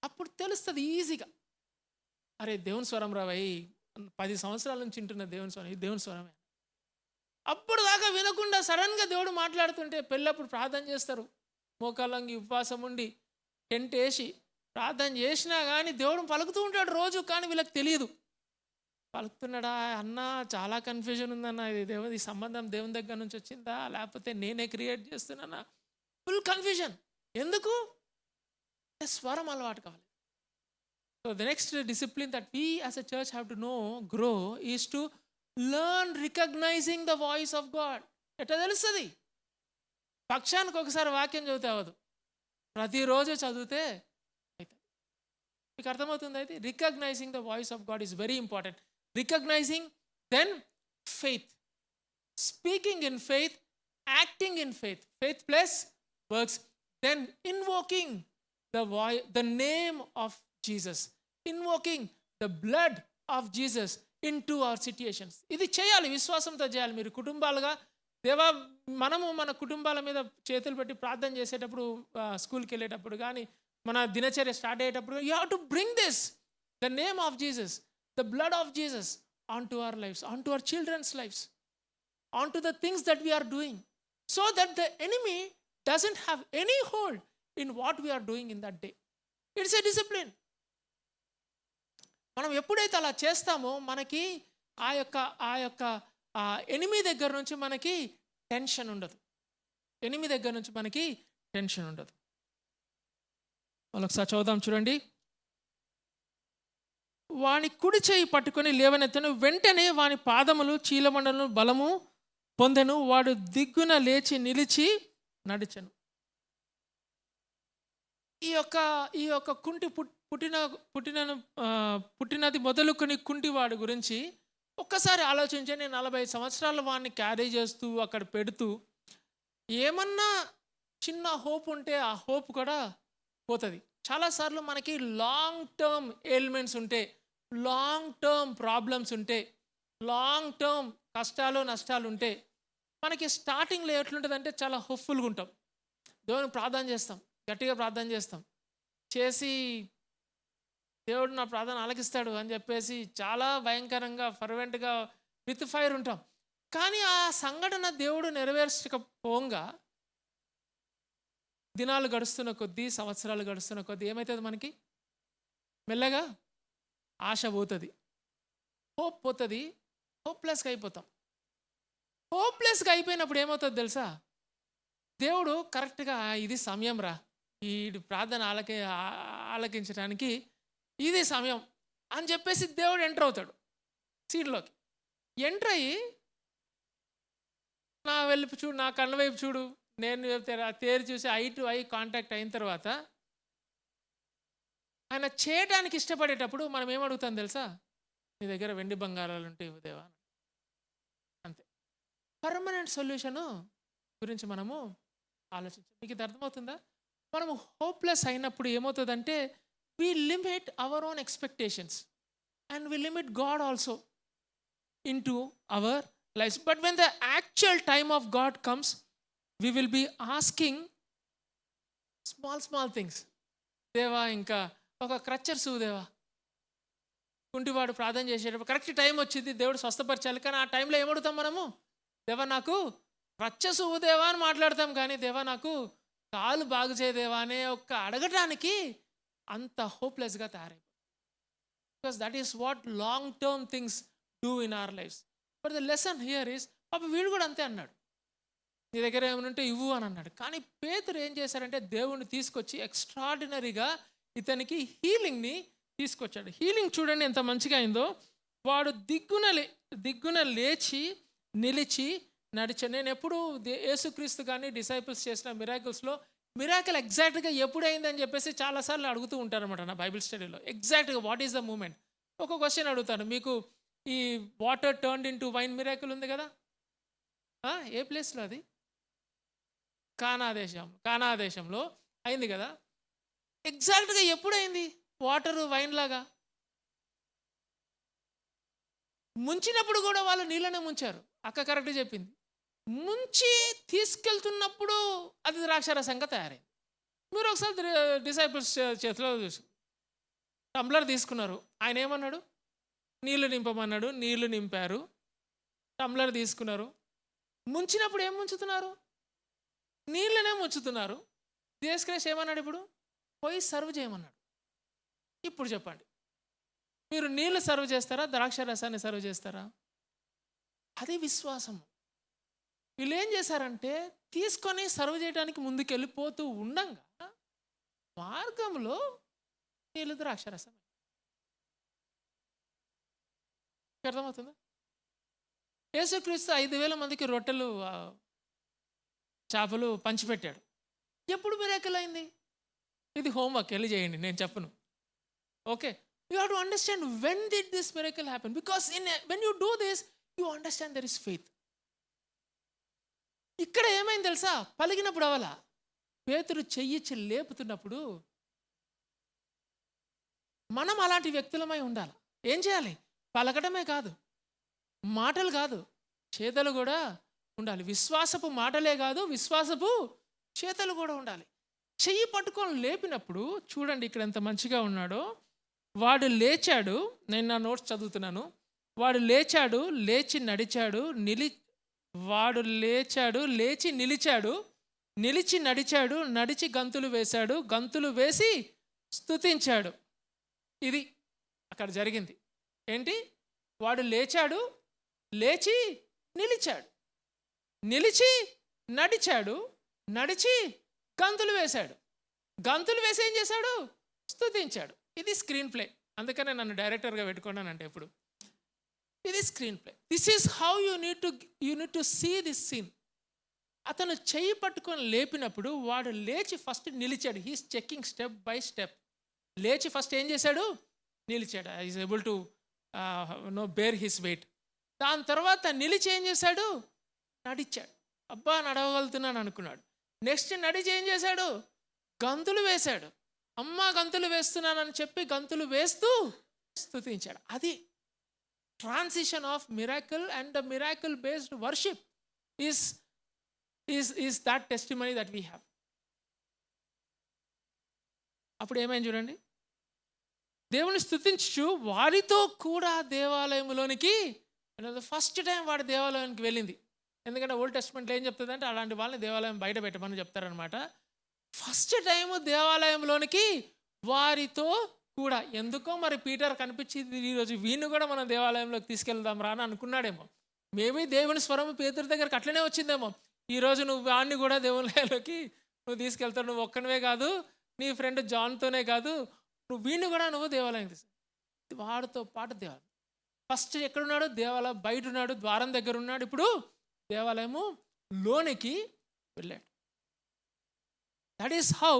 అప్పుడు తెలుస్తుంది ఈజీగా, అరే దేవుని స్వరం రావయ్యి, 10 సంవత్సరాల నుంచి వింటున్న దేవుని స్వరం, ఇది దేవుని స్వరమే. అప్పుడు దాకా వినకుండా సడన్గా దేవుడు మాట్లాడుతుంటే పెళ్ళప్పుడు ప్రార్థన చేస్తారు, మోకాళ్ళంగి ఉపవాసం ఉండి టెంట్ వేసి ప్రార్థన చేసినా కానీ దేవుడు పలుకుతూ ఉంటాడు రోజు. కానీ వీళ్ళకి తెలియదు పలుకుతున్నాడా అన్న. చాలా కన్ఫ్యూజన్ ఉందన్న, ఇది ఈ సంబంధం దేవుని దగ్గర నుంచి వచ్చిందా లేకపోతే నేనే క్రియేట్ చేస్తున్నానా? Full confusion. ఎందుకు? స్వరం అలవాటు కావాలి. So the next discipline that we as a church have to grow is to learn recognising the voice of God. ఎట్లా తెలుస్తుంది? పక్షానికి ఒకసారి వాక్యం చదివితే అవ్వదు, ప్రతిరోజు చదివితే అవుతుంది. మీకు అర్థమవుతుంది? అయితే recognising the voice of God is very important. Recognising, then faith, speaking in faith, acting in faith, faith plus works, then invoking the name of Jesus, invoking the blood of Jesus into our situations. ఇది చేయాలి, విశ్వాసంతో చేయాలి. మీరు కుటుంబాలుగా దేవా, మనము మన కుటుంబాల మీద చేతులు పెట్టి ప్రార్థన చేసేటప్పుడు, స్కూల్కి వెళ్ళేటప్పుడు కానీ మన దినచర్య స్టార్ట్ అయ్యేటప్పుడు, you have to bring this, the name of Jesus, the blood of Jesus on to our lives, on to our children's lives, on to the things that we are doing, so that the enemy doesn't have any hold in what we are doing in that day. It's a discipline. మనం ఎప్పుడైతే అలా చేస్తామో మనకి ఆ యొక్క enemy దగ్గర నుంచి మనకి టెన్షన్ ఉండదు. ఎనిమి దగ్గర నుంచి మనకి టెన్షన్ ఉండదు. ఒకసారి చదువుదాం చూడండి. వాని కుడి చేయి పట్టుకొని లేవనెత్తను, వెంటనే వాని పాదములు చీలమండలను బలము పొందెను, వాడు దిగ్గున లేచి నిలిచి నడిచెను. ఈ యొక్క కుంటి పుట్టినది మొదలుకొని కుంటివాడు గురించి ఒక్కసారి ఆలోచించండి. 40 సంవత్సరాలు వాడిని క్యారీ చేస్తూ అక్కడ పెడుతూ ఏమన్నా చిన్న హోప్ ఉంటే ఆ హోప్ కూడా పోతుంది. చాలాసార్లు మనకి లాంగ్ టర్మ్ ఎయిల్మెంట్స్ ఉంటే, లాంగ్ టర్మ్ ప్రాబ్లమ్స్ ఉంటే, లాంగ్ టర్మ్ కష్టాలు నష్టాలు ఉంటే మనకి స్టార్టింగ్లో ఎట్లుంటుందంటే చాలా హోప్ఫుల్గా ఉంటాం, దేవునికి ప్రార్థన చేస్తాం, గట్టిగా ప్రార్థన చేస్తాం, చేసి దేవుడు నా ప్రార్థన ఆలకిస్తాడు అని చెప్పేసి చాలా భయంకరంగా ఫర్వెంట్గా విత్ ఫైర్ ఉంటాం. కానీ ఆ సంఘటన దేవుడు నెరవేర్చకపోగా దినాలు గడుస్తున్న కొద్దీ, సంవత్సరాలు గడుస్తున్న కొద్దీ ఏమవుతుంది? మనకి మెల్లగా ఆశ పోతుంది, హోప్ పోతుంది, హోప్లెస్గా అయిపోతాం. హోప్లెస్గా అయిపోయినప్పుడు ఏమవుతుంది తెలుసా? దేవుడు కరెక్ట్గా ఇది సమయం రా, ఈ ప్రార్థన ఆలకించడానికి ఇది సమయం అని చెప్పేసి దేవుడు ఎంటర్ అవుతాడు సీన్లోకి. ఎంటర్ అయ్యి నా వైపు చూడు, నా కళ్ళ వైపు చూడు, నేను తేరి చూసి ఐ టు ఐ కాంటాక్ట్ అయిన తర్వాత ఆయన చేయడానికి ఇష్టపడేటప్పుడు మనం ఏమడుగుతాం తెలుసా? నీ దగ్గర వెండి బంగారాలు ఉంటే ఇవ్వదేవా, అంతే. పర్మనెంట్ సొల్యూషను గురించి మనము ఆలోచించాం. మీకు ఇది అర్థమవుతుందా? మనము హోప్లెస్ అయినప్పుడు ఏమవుతుందంటే we limit our own expectations and we limit God also into our lives. But when the actual time of God comes, we will be asking small things. దేవా, ఇంకా ఒక క్రచ్చర్ దేవా, కుంటివాడు ప్రార్థన చేసేటప్పుడు కరెక్ట్ టైం వచ్చింది, దేవుడు స్వస్థపరచాలి. కానీ ఆ టైంలో ఏమడుగుతాం మనము? దేవా నాకు క్రచ్చ దేవా అని మాట్లాడతాం, కానీ దేవా నాకు కాలు బాగు చేయదేవా అనే ఒక్క అడగటానికి అంత హోప్లెస్గా తయారైపోతుంది. Because that is what long term things do in our lives. But the lesson here is, పాప వీడు కూడా అంతే అన్నాడు, నీ దగ్గర ఏమనుంటే ఇవ్వు అని అన్నాడు. కానీ పేతురు ఏం చేశారంటే దేవుణ్ణి తీసుకొచ్చి ఎక్స్ట్రాడినరీగా ఇతనికి హీలింగ్ని తీసుకొచ్చాడు. హీలింగ్ చూడండి ఎంత మంచిగా అయిందో. వాడు దిగ్గున లేచి నిలిచి నడిచాడు. నేను ఎప్పుడు యేసుక్రీస్తు కానీ డిసైపుల్స్ చేసిన మిరాకిల్ ఎగ్జాక్ట్గా ఎప్పుడు అయిందని చెప్పేసి చాలాసార్లు అడుగుతూ ఉంటారనమాట నా బైబిల్ స్టడీలో. ఎగ్జాక్ట్గా వాట్ ఈస్ ద మూమెంట్? ఒక క్వశ్చన్ అడుగుతాను మీకు. ఈ water turned in to wine miracle ఉంది కదా, ఏ ప్లేస్లో అది? కానా దేశంలో అయింది కదా. ఎగ్జాక్ట్గా ఎప్పుడు అయింది వాటరు వైన్ లాగా? ముంచినప్పుడు కూడా వాళ్ళు నీళ్ళనే ముంచారు. అక్క కరెక్ట్ చెప్పింది. ముంచి తీసుకెళ్తున్నప్పుడు అది ద్రాక్షారసంగా తయారైంది. మీరు ఒకసారి డిసైపుల్స్ చేతిలో చూసి టంబ్లర్ తీసుకున్నారు. ఆయన ఏమన్నాడు? నీళ్లు నింపమన్నాడు. నీళ్లు నింపారు. టంబ్లర్ తీసుకున్నారు. ముంచినప్పుడు ఏం ముంచుతున్నారు? నీళ్ళనే ముంచుతున్నారు. జీసస్ ఏమన్నాడు? ఇప్పుడు పోయి సర్వ్ చేయమన్నాడు. ఇప్పుడు చెప్పండి, మీరు నీళ్లు సర్వ్ చేస్తారా, ద్రాక్ష రసాన్ని సర్వ్ చేస్తారా? అది విశ్వాసము. వీళ్ళు ఏం చేశారంటే తీసుకొని సర్వ్ చేయడానికి ముందుకు వెళ్ళిపోతూ ఉండంగా మార్గంలో నీళ్ళు ద్రాక్షరసం. అర్థమవుతుందా? యేసుక్రీస్తు 5,000 మందికి రొట్టెలు చేపలు పంచిపెట్టాడు. ఎప్పుడు మిరాకిల్ అయింది? ఇది హోంవర్క్, వెళ్ళి చేయండి, నేను చెప్పను. Okay, you have to understand when did this miracle happen, because when you do this you understand there is faith. ఇక్కడ ఏమైంది తెలుసా? పలిగినప్పుడు అవలా పేతురు చెయ్యిచ్చి లేపుతున్నప్పుడు మనం అలాంటి వ్యక్తులమై ఉండాలి. ఏం చేయాలి? పలకడమే కాదు, మాటలు కాదు, చేతలు కూడా ఉండాలి. విశ్వాసపు మాటలే కాదు, విశ్వాసపు చేతలు కూడా ఉండాలి. చెయ్యి పట్టుకొని లేపినప్పుడు చూడండి ఇక్కడ ఎంత మంచిగా ఉన్నాడో. వాడు లేచాడు, నేను నా నోట్స్ చదువుతున్నాను. వాడు లేచాడు, లేచి నడిచాడు, వాడు లేచాడు, లేచి నిలిచాడు, నిలిచి నడిచాడు, నడిచి గంతులు వేశాడు, గంతులు వేసి స్తుతించాడు. ఇది అక్కడ జరిగింది. ఏంటి? వాడు లేచాడు, లేచి నిలిచాడు, నిలిచి నడిచాడు, నడిచి గంతులు వేశాడు, గంతులు వేసి ఏం చేశాడు? స్తుతించాడు. ఇది స్క్రీన్ ప్లే. అందుకనే నన్ను డైరెక్టర్గా పెట్టుకున్నానంటే ఎప్పుడు ఇది screenplay. This is how you need to see this scene. అతను చెయ్యి పట్టుకొని లేపినప్పుడు వాడు లేచి ఫస్ట్ నిలిచాడు. He's checking step by step. లేచి ఫస్ట్ ఏం చేశాడు? నిలిచాడు. Is able to bear his weight. దాని తర్వాత నిలిచి ఏం చేశాడు? నడిచాడు. అబ్బా నడవగలుగుతున్నాను అనుకున్నాడు. నెక్స్ట్ నడిచి ఏం చేశాడు? గంతులు వేశాడు. అమ్మ గంతులు వేస్తున్నానని చెప్పి గంతులు వేస్తూ స్తుతించాడు. అది transition of miracle and the miracle based worship is that testimony that we have. అప్పుడు ఏమైంది చూడండి. దేవుని స్తుతించు వారితో కూడా దేవాలయంలోనికి, ఫస్ట్ టైం వాడు దేవాలయానికి వెళ్ళింది. ఎందుకంటే ఓల్డ్ టెస్ట్మెంట్లో ఏం చెప్తుంది అంటే అలాంటి వాళ్ళని దేవాలయం బయట పెట్టమని చెప్తారనమాట. ఫస్ట్ టైము దేవాలయంలోనికి వారితో కూడా. ఎందుకో మరి పీటర్ కనిపించింది ఈరోజు వీణ్ణి కూడా మనం దేవాలయంలోకి తీసుకెళ్దాం రా అని అనుకున్నాడేమో. మేబీ దేవుని స్వరం పేతురు దగ్గరకు అట్లనే వచ్చిందేమో. ఈరోజు నువ్వు వాడిని కూడా దేవాలయంలోకి నువ్వు తీసుకెళ్తావు. నువ్వు ఒక్కనివే కాదు, నీ ఫ్రెండ్ జాన్తోనే కాదు, నువ్వు వీణ్ణి కూడా నువ్వు దేవాలయం తీసుకు. వాడితో పాటు దేవాలయం. ఫస్ట్ ఎక్కడున్నాడు? దేవాలయం బయట ఉన్నాడు, ద్వారం దగ్గర ఉన్నాడు. ఇప్పుడు దేవాలయము లోనికి వెళ్ళాడు. That is how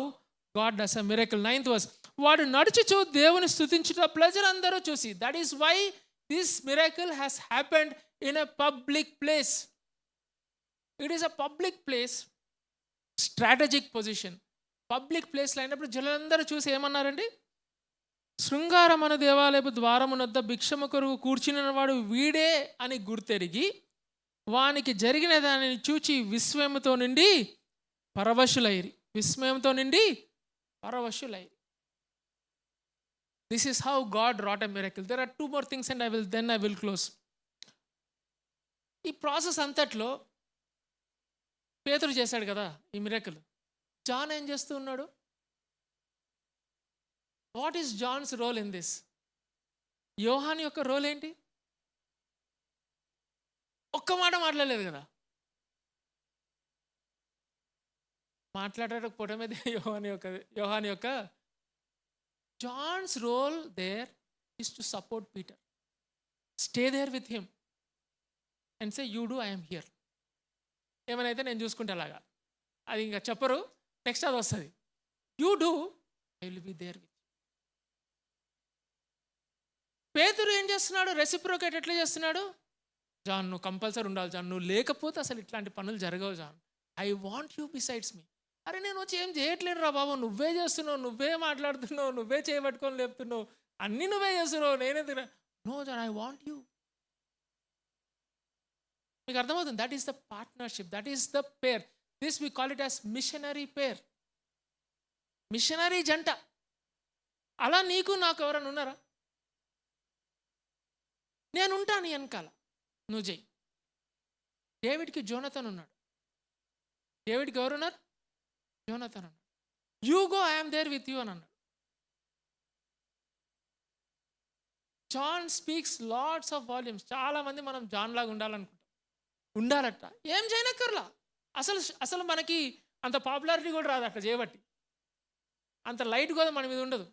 God does a miracle. 9th verse. వాడు నడుచుచు దేవుని స్తుతించుట ప్రజలందరూ చూసి. That is why this miracle has happened in a public place. It is a public place, strategic position. Public ప్లేస్లో అయినప్పుడు జనులందరూ చూసి ఏమన్నారండి? శృంగారమను దేవాలయపు ద్వారమునొద్ద భిక్షము కొరకు కూర్చున్న వాడు వీడే అని గుర్తెరిగి వానికి జరిగిన దానిని చూచి విస్మయంతో నిండి పరవశులైరి. విస్మయంతో నిండి పరవశులైరి. This is how God wrought a miracle. There are 2 more things and I will close. ఈ ప్రాసెస్ అంతట్లో పేతురు చేశాడు కదా ఈ మిరకిల్. జాన్ ఏం చేస్తూ ఉన్నాడు? What is John's role in this? Yohan యొక్క రోల్ ఏంటి? ఒక్క మాట మాట్లాడలేదు కదా. మాట్లాడకపోవడమే యోహాన్ యొక్క John's role there is to support Peter. Stay there with him and say you do, I'm here. ఏమైనా నేను చూసుకుంటే అలాగా. అది ఇంకా చెప్పరు, నెక్స్ట్ అది వస్తుంది. You do, I will be there with. Pethuru ఏం చేస్తున్నాడు? రెసిప్రోకేట్ ఎట్లా చేస్తున్నాడు? జాన్ నువ్వు కంపల్సరీ ఉండాలి జాన్, నువ్వు లేకపోతే అసలు ఇట్లాంటి పనులు జరగవు John. I want you besides me. అరే నేను వచ్చి ఏం చేయట్లేదు రా బాబు, నువ్వే చేస్తున్నావు, నువ్వే మాట్లాడుతున్నావు, నువ్వే చేయబట్టుకొని లేపుతున్నావు, అన్నీ నువ్వే చేస్తున్నావు, నేనే తిన. No John, I want you. మీకు అర్థమవుతుంది? That is the partnership, that is the pair. This we call it as missionary pair, missionary జంట. అలా నీకు నాకు ఎవరైనా ఉన్నారా? నేను ఉంటాను వెనకాల, నువ్వు చెయ్యి. డేవిడ్కి జోనతన్ ఉన్నాడు. డేవిడ్కి ఎవరున్నారు? జోనతన్ అన్నాడు. You go, I'm there with you అని అన్నాడు. John speaks lots of volumes. చాలామంది మనం జాన్ లాగా ఉండాలనుకుంటాం, ఉండాలట. ఏం చేయనక్కర్లా. అసలు మనకి అంత పాపులారిటీ కూడా రాదు అట్లా చేయబట్టి, అంత లైట్ కూడా మన మీద ఉండదు.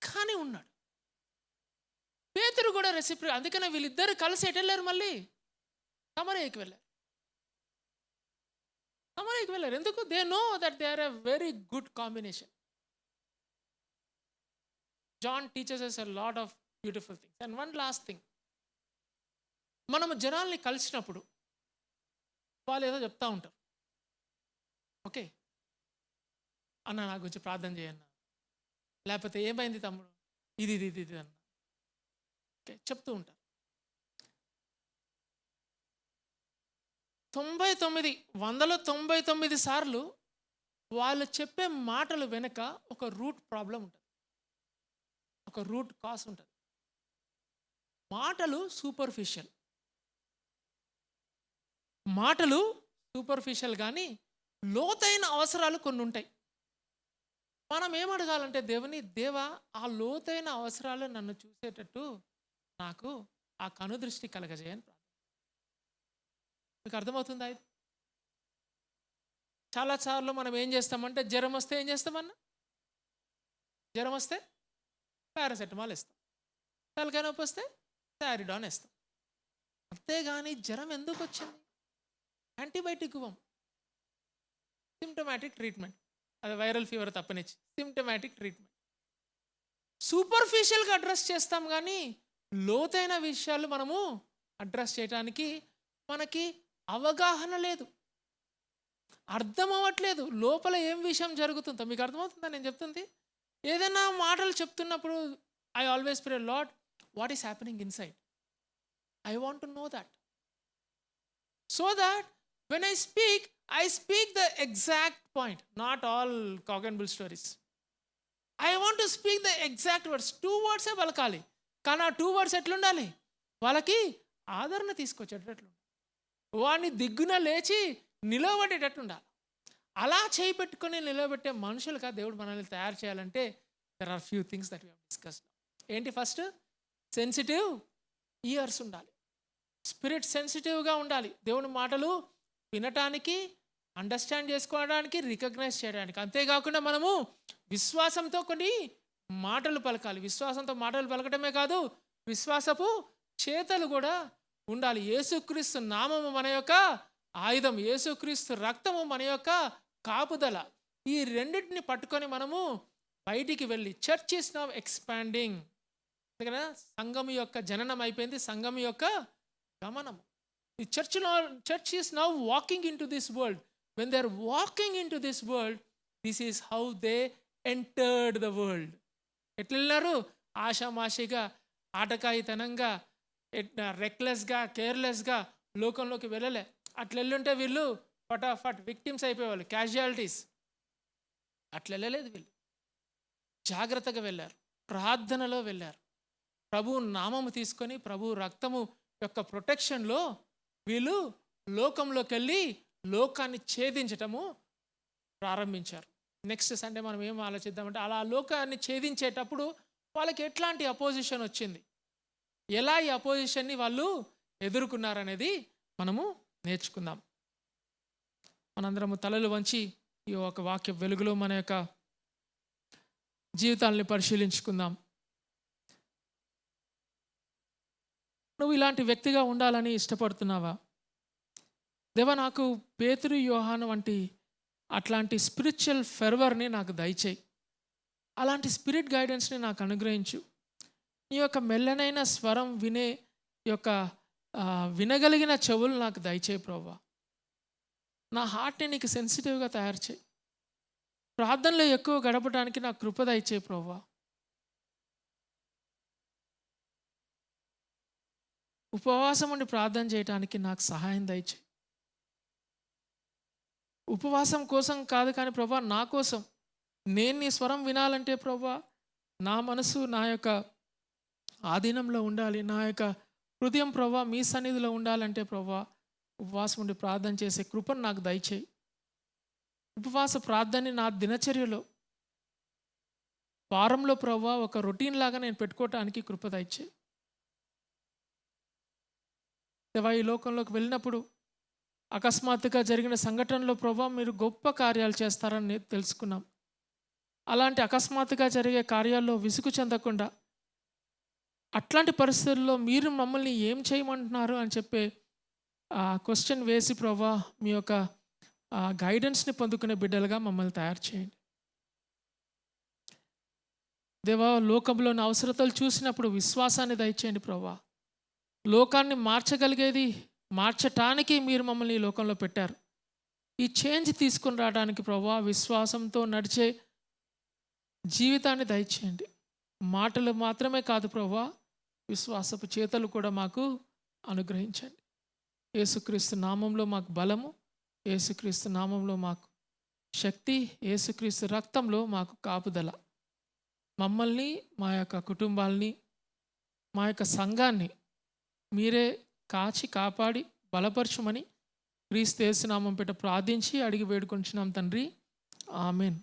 కానీ ఉన్నాడు. పేతురు కూడా రెసిపీ. అందుకనే వీళ్ళిద్దరు కలిసి ఎటు వెళ్ళారు? మళ్ళీ సమరయకి వెళ్ళారు. సమరయకి వెళ్ళారు. ఎందుకు? They know that they are a very good combination. John teaches us a lot of beautiful things. And one last thing, మనము జనాల్ని కలిసినప్పుడు వాళ్ళు ఏదో చెప్తా ఉంటారు. ఓకే అన్న, నా గురించి ప్రార్థన చేయన్నా, లేకపోతే ఏమైంది తమ్ముడు, ఇది ఇది ఇది ఇది అన్న, ఓకే చెప్తూ ఉంటారు. 99 సార్లు వాళ్ళు చెప్పే మాటలు వెనుక ఒక రూట్ ప్రాబ్లం ఉంటుంది, ఒక రూట్ కాస్ ఉంటుంది. మాటలు సూపర్ఫిషియల్ కానీ లోతైన అవసరాలు కొన్ని ఉంటాయి. మనం ఏమడగాలంటే దేవుని, దేవా ఆ లోతైన అవసరాలు నన్ను చూసేటట్టు నాకు ఆ కనుదృష్టి కలగజేయని ప్రార్థన. మీకు అర్థమవుతుందా? ఇది చాలాసార్లు మనం ఏం చేస్తామంటే, జ్వరం వస్తే ఏం చేస్తామన్నా? జ్వరం వస్తే పారాసెటమాల్ ఇస్తాం, తలకాయ నొప్పి వస్తే శారిడాన్ ఇస్తాం. అంతేగాని జ్వరం ఎందుకు వచ్చింది యాంటీబయాటిక్ ఇవ్వం. సిమ్టమాటిక్ ట్రీట్మెంట్, అది వైరల్ ఫీవర్ తప్పనిచ్చి సిమ్టమాటిక్ ట్రీట్మెంట్. సూపర్ఫిషియల్గా అడ్రస్ చేస్తాం కానీ లోతైన విషయాలు మనము అడ్రస్ చేయడానికి మనకి అవగాహన లేదు, అర్థం అవ్వట్లేదు. లోపల ఏం విషయం జరుగుతుందో మీకు అర్థమవుతుందా నేను చెప్తుంది? ఏదైనా మాటలు చెప్తున్నప్పుడు I always pray, lord what is happening inside, I want to know that, so that when I speak the exact point, not all cock and bull stories. I want to speak the exact words. 2 words పలకాలి, కానీ ఆ 2 words ఎట్లుండాలి? వాళ్ళకి ఆదరణ తీసుకొచ్చేటట్లు, వాడిని దిగ్గున లేచి నిలబడేటట్టు ఉండాలి. అలా చేయి పెట్టుకొని నిలబెట్టే మనుషులుగా దేవుడు మనల్ని తయారు చేయాలంటే there are few things that we have discussed. ఏంటి? ఫస్ట్, సెన్సిటివ్ ఇయర్స్ ఉండాలి, స్పిరిట్ సెన్సిటివ్గా ఉండాలి. దేవుని మాటలు వినటానికి, అండర్స్టాండ్ చేసుకోవడానికి, రికగ్నైజ్ చేయడానికి. అంతేకాకుండా మనము విశ్వాసంతో కొన్ని మాటలు పలకాలి. విశ్వాసంతో మాటలు పలకటమే కాదు, విశ్వాసపు చేతలు కూడా ఉండాలి. యేసుక్రీస్తు నామము మన యొక్క ఆయుధం, యేసుక్రీస్తు రక్తము మన యొక్క కాపుదల. ఈ రెండింటిని పట్టుకొని మనము బయటికి వెళ్ళి, చర్చ్ ఈస్ నౌ ఎక్స్పాండింగ్. అందుకనే సంఘం యొక్క జననం అయిపోయింది, సంఘం యొక్క గమనము. The church is now walking into this world. When they are walking into this world, this is how they entered the world. ఎట్లన్నారు? ఆషామాషిగా, ఆటకాయితనంగా, రెక్లెస్గా, కేర్లెస్గా లోకంలోకి వెళ్ళలే. అట్లా వెళ్ళుంటే వీళ్ళు ఫటాఫట్ విక్టిమ్స్ అయిపోయేవాళ్ళు, క్యాజువాలిటీస్. అట్లా వెళ్ళలేదు వీళ్ళు. జాగ్రత్తగా వెళ్ళారు, ప్రార్థనలో వెళ్ళారు, ప్రభు నామము తీసుకొని ప్రభు రక్తము యొక్క ప్రొటెక్షన్లో వీళ్ళు లోకంలోకి వెళ్ళి లోకాన్ని ఛేదించటము ప్రారంభించారు. నెక్స్ట్ సండే మనం ఏం ఆలోచిద్దామంటే, అలా లోకాన్ని ఛేదించేటప్పుడు వాళ్ళకి ఎట్లాంటి అపోజిషన్ వచ్చింది, ఎలా ఈ అపోజిషన్ని వాళ్ళు ఎదుర్కొన్నారనేది మనము నేర్చుకుందాం. మనందరము తలలు వంచి ఈ ఒక వాక్య వెలుగులో మన యొక్క జీవితాలని పరిశీలించుకుందాం. నువ్వు ఇలాంటి వ్యక్తిగా ఉండాలని ఇష్టపడుతున్నావా? దేవా, నాకు పేతురు, యోహాను వంటి అట్లాంటి స్పిరిచువల్ ఫెర్వర్ని నాకు దయచేయి. అలాంటి స్పిరిట్ గైడెన్స్ని నాకు అనుగ్రహించు. నీ యొక్క మెల్లనైన స్వరం వినే యొక్క వినగలిగిన చెవులు నాకు దయచేయి ప్రభువా. నా హార్ట్ని నీకు సెన్సిటివ్గా తయారు చేయి. ప్రార్థనలో ఎక్కువ గడపడానికి నాకు కృప దయచేయి ప్రభువా. ఉపవాసం ఉండి ప్రార్థన చేయడానికి నాకు సహాయం దయచేయి. ఉపవాసం కోసం కాదు కానీ ప్రభా, నా కోసం నేను నీ స్వరం వినాలంటే ప్రభా, నా మనసు నా యొక్క ఆధీనంలో ఉండాలి. నా యొక్క హృదయం ప్రభా మీ సన్నిధిలో ఉండాలంటే ప్రభా, ఉపవాసం ఉండి ప్రార్థన చేసే కృపను నాకు దయచేయి. ఉపవాస ప్రార్థనని నా దినచర్యలో, వారంలో ప్రభా ఒక రొటీన్ లాగా నేను పెట్టుకోవటానికి కృప దయచేయి. దేవా, ఈ లోకంలోకి వెళ్ళినప్పుడు అకస్మాత్తుగా జరిగిన సంఘటనలో ప్రభా మీరు గొప్ప కార్యాలు చేస్తారని తెలుసుకున్నాం. అలాంటి అకస్మాత్తుగా జరిగే కార్యాల్లో విసుగు చెందకుండా, అట్లాంటి పరిస్థితుల్లో మీరు మమ్మల్ని ఏం చేయమంటున్నారు అని చెప్పే క్వశ్చన్ వేసి ప్రభా మీ యొక్క గైడెన్స్ని పొందుకునే బిడ్డలుగా మమ్మల్ని తయారు చేయండి. దేవా, లోకంలోని అవసరతలు చూసినప్పుడు విశ్వాసాన్ని దయచేయండి ప్రభా. లోకాన్ని మార్చగలిగేది మార్చటానికి మీరు మమ్మల్ని ఈ లోకంలో పెట్టారు. ఈ చేంజ్ తీసుకుని రావడానికి ప్రభా విశ్వాసంతో నడిచే జీవితాన్ని దయచేయండి. మాటలు మాత్రమే కాదు ప్రభా, విశ్వాసపు చేతలు కూడా మాకు అనుగ్రహించండి. యేసుక్రీస్తు నామంలో మాకు బలము, యేసుక్రీస్తు నామంలో మాకు శక్తి, యేసుక్రీస్తు రక్తంలో మాకు కాపుదల. మమ్మల్ని, మా యొక్క కుటుంబాల్ని, మా యొక్క సంఘాన్ని మీరే కాచి కాపాడి బలపరచుమని క్రీస్తు యేసు నామం పేట ప్రార్థించి అడిగి వేడుకొంచున్నాం తండ్రి. ఆమెన్.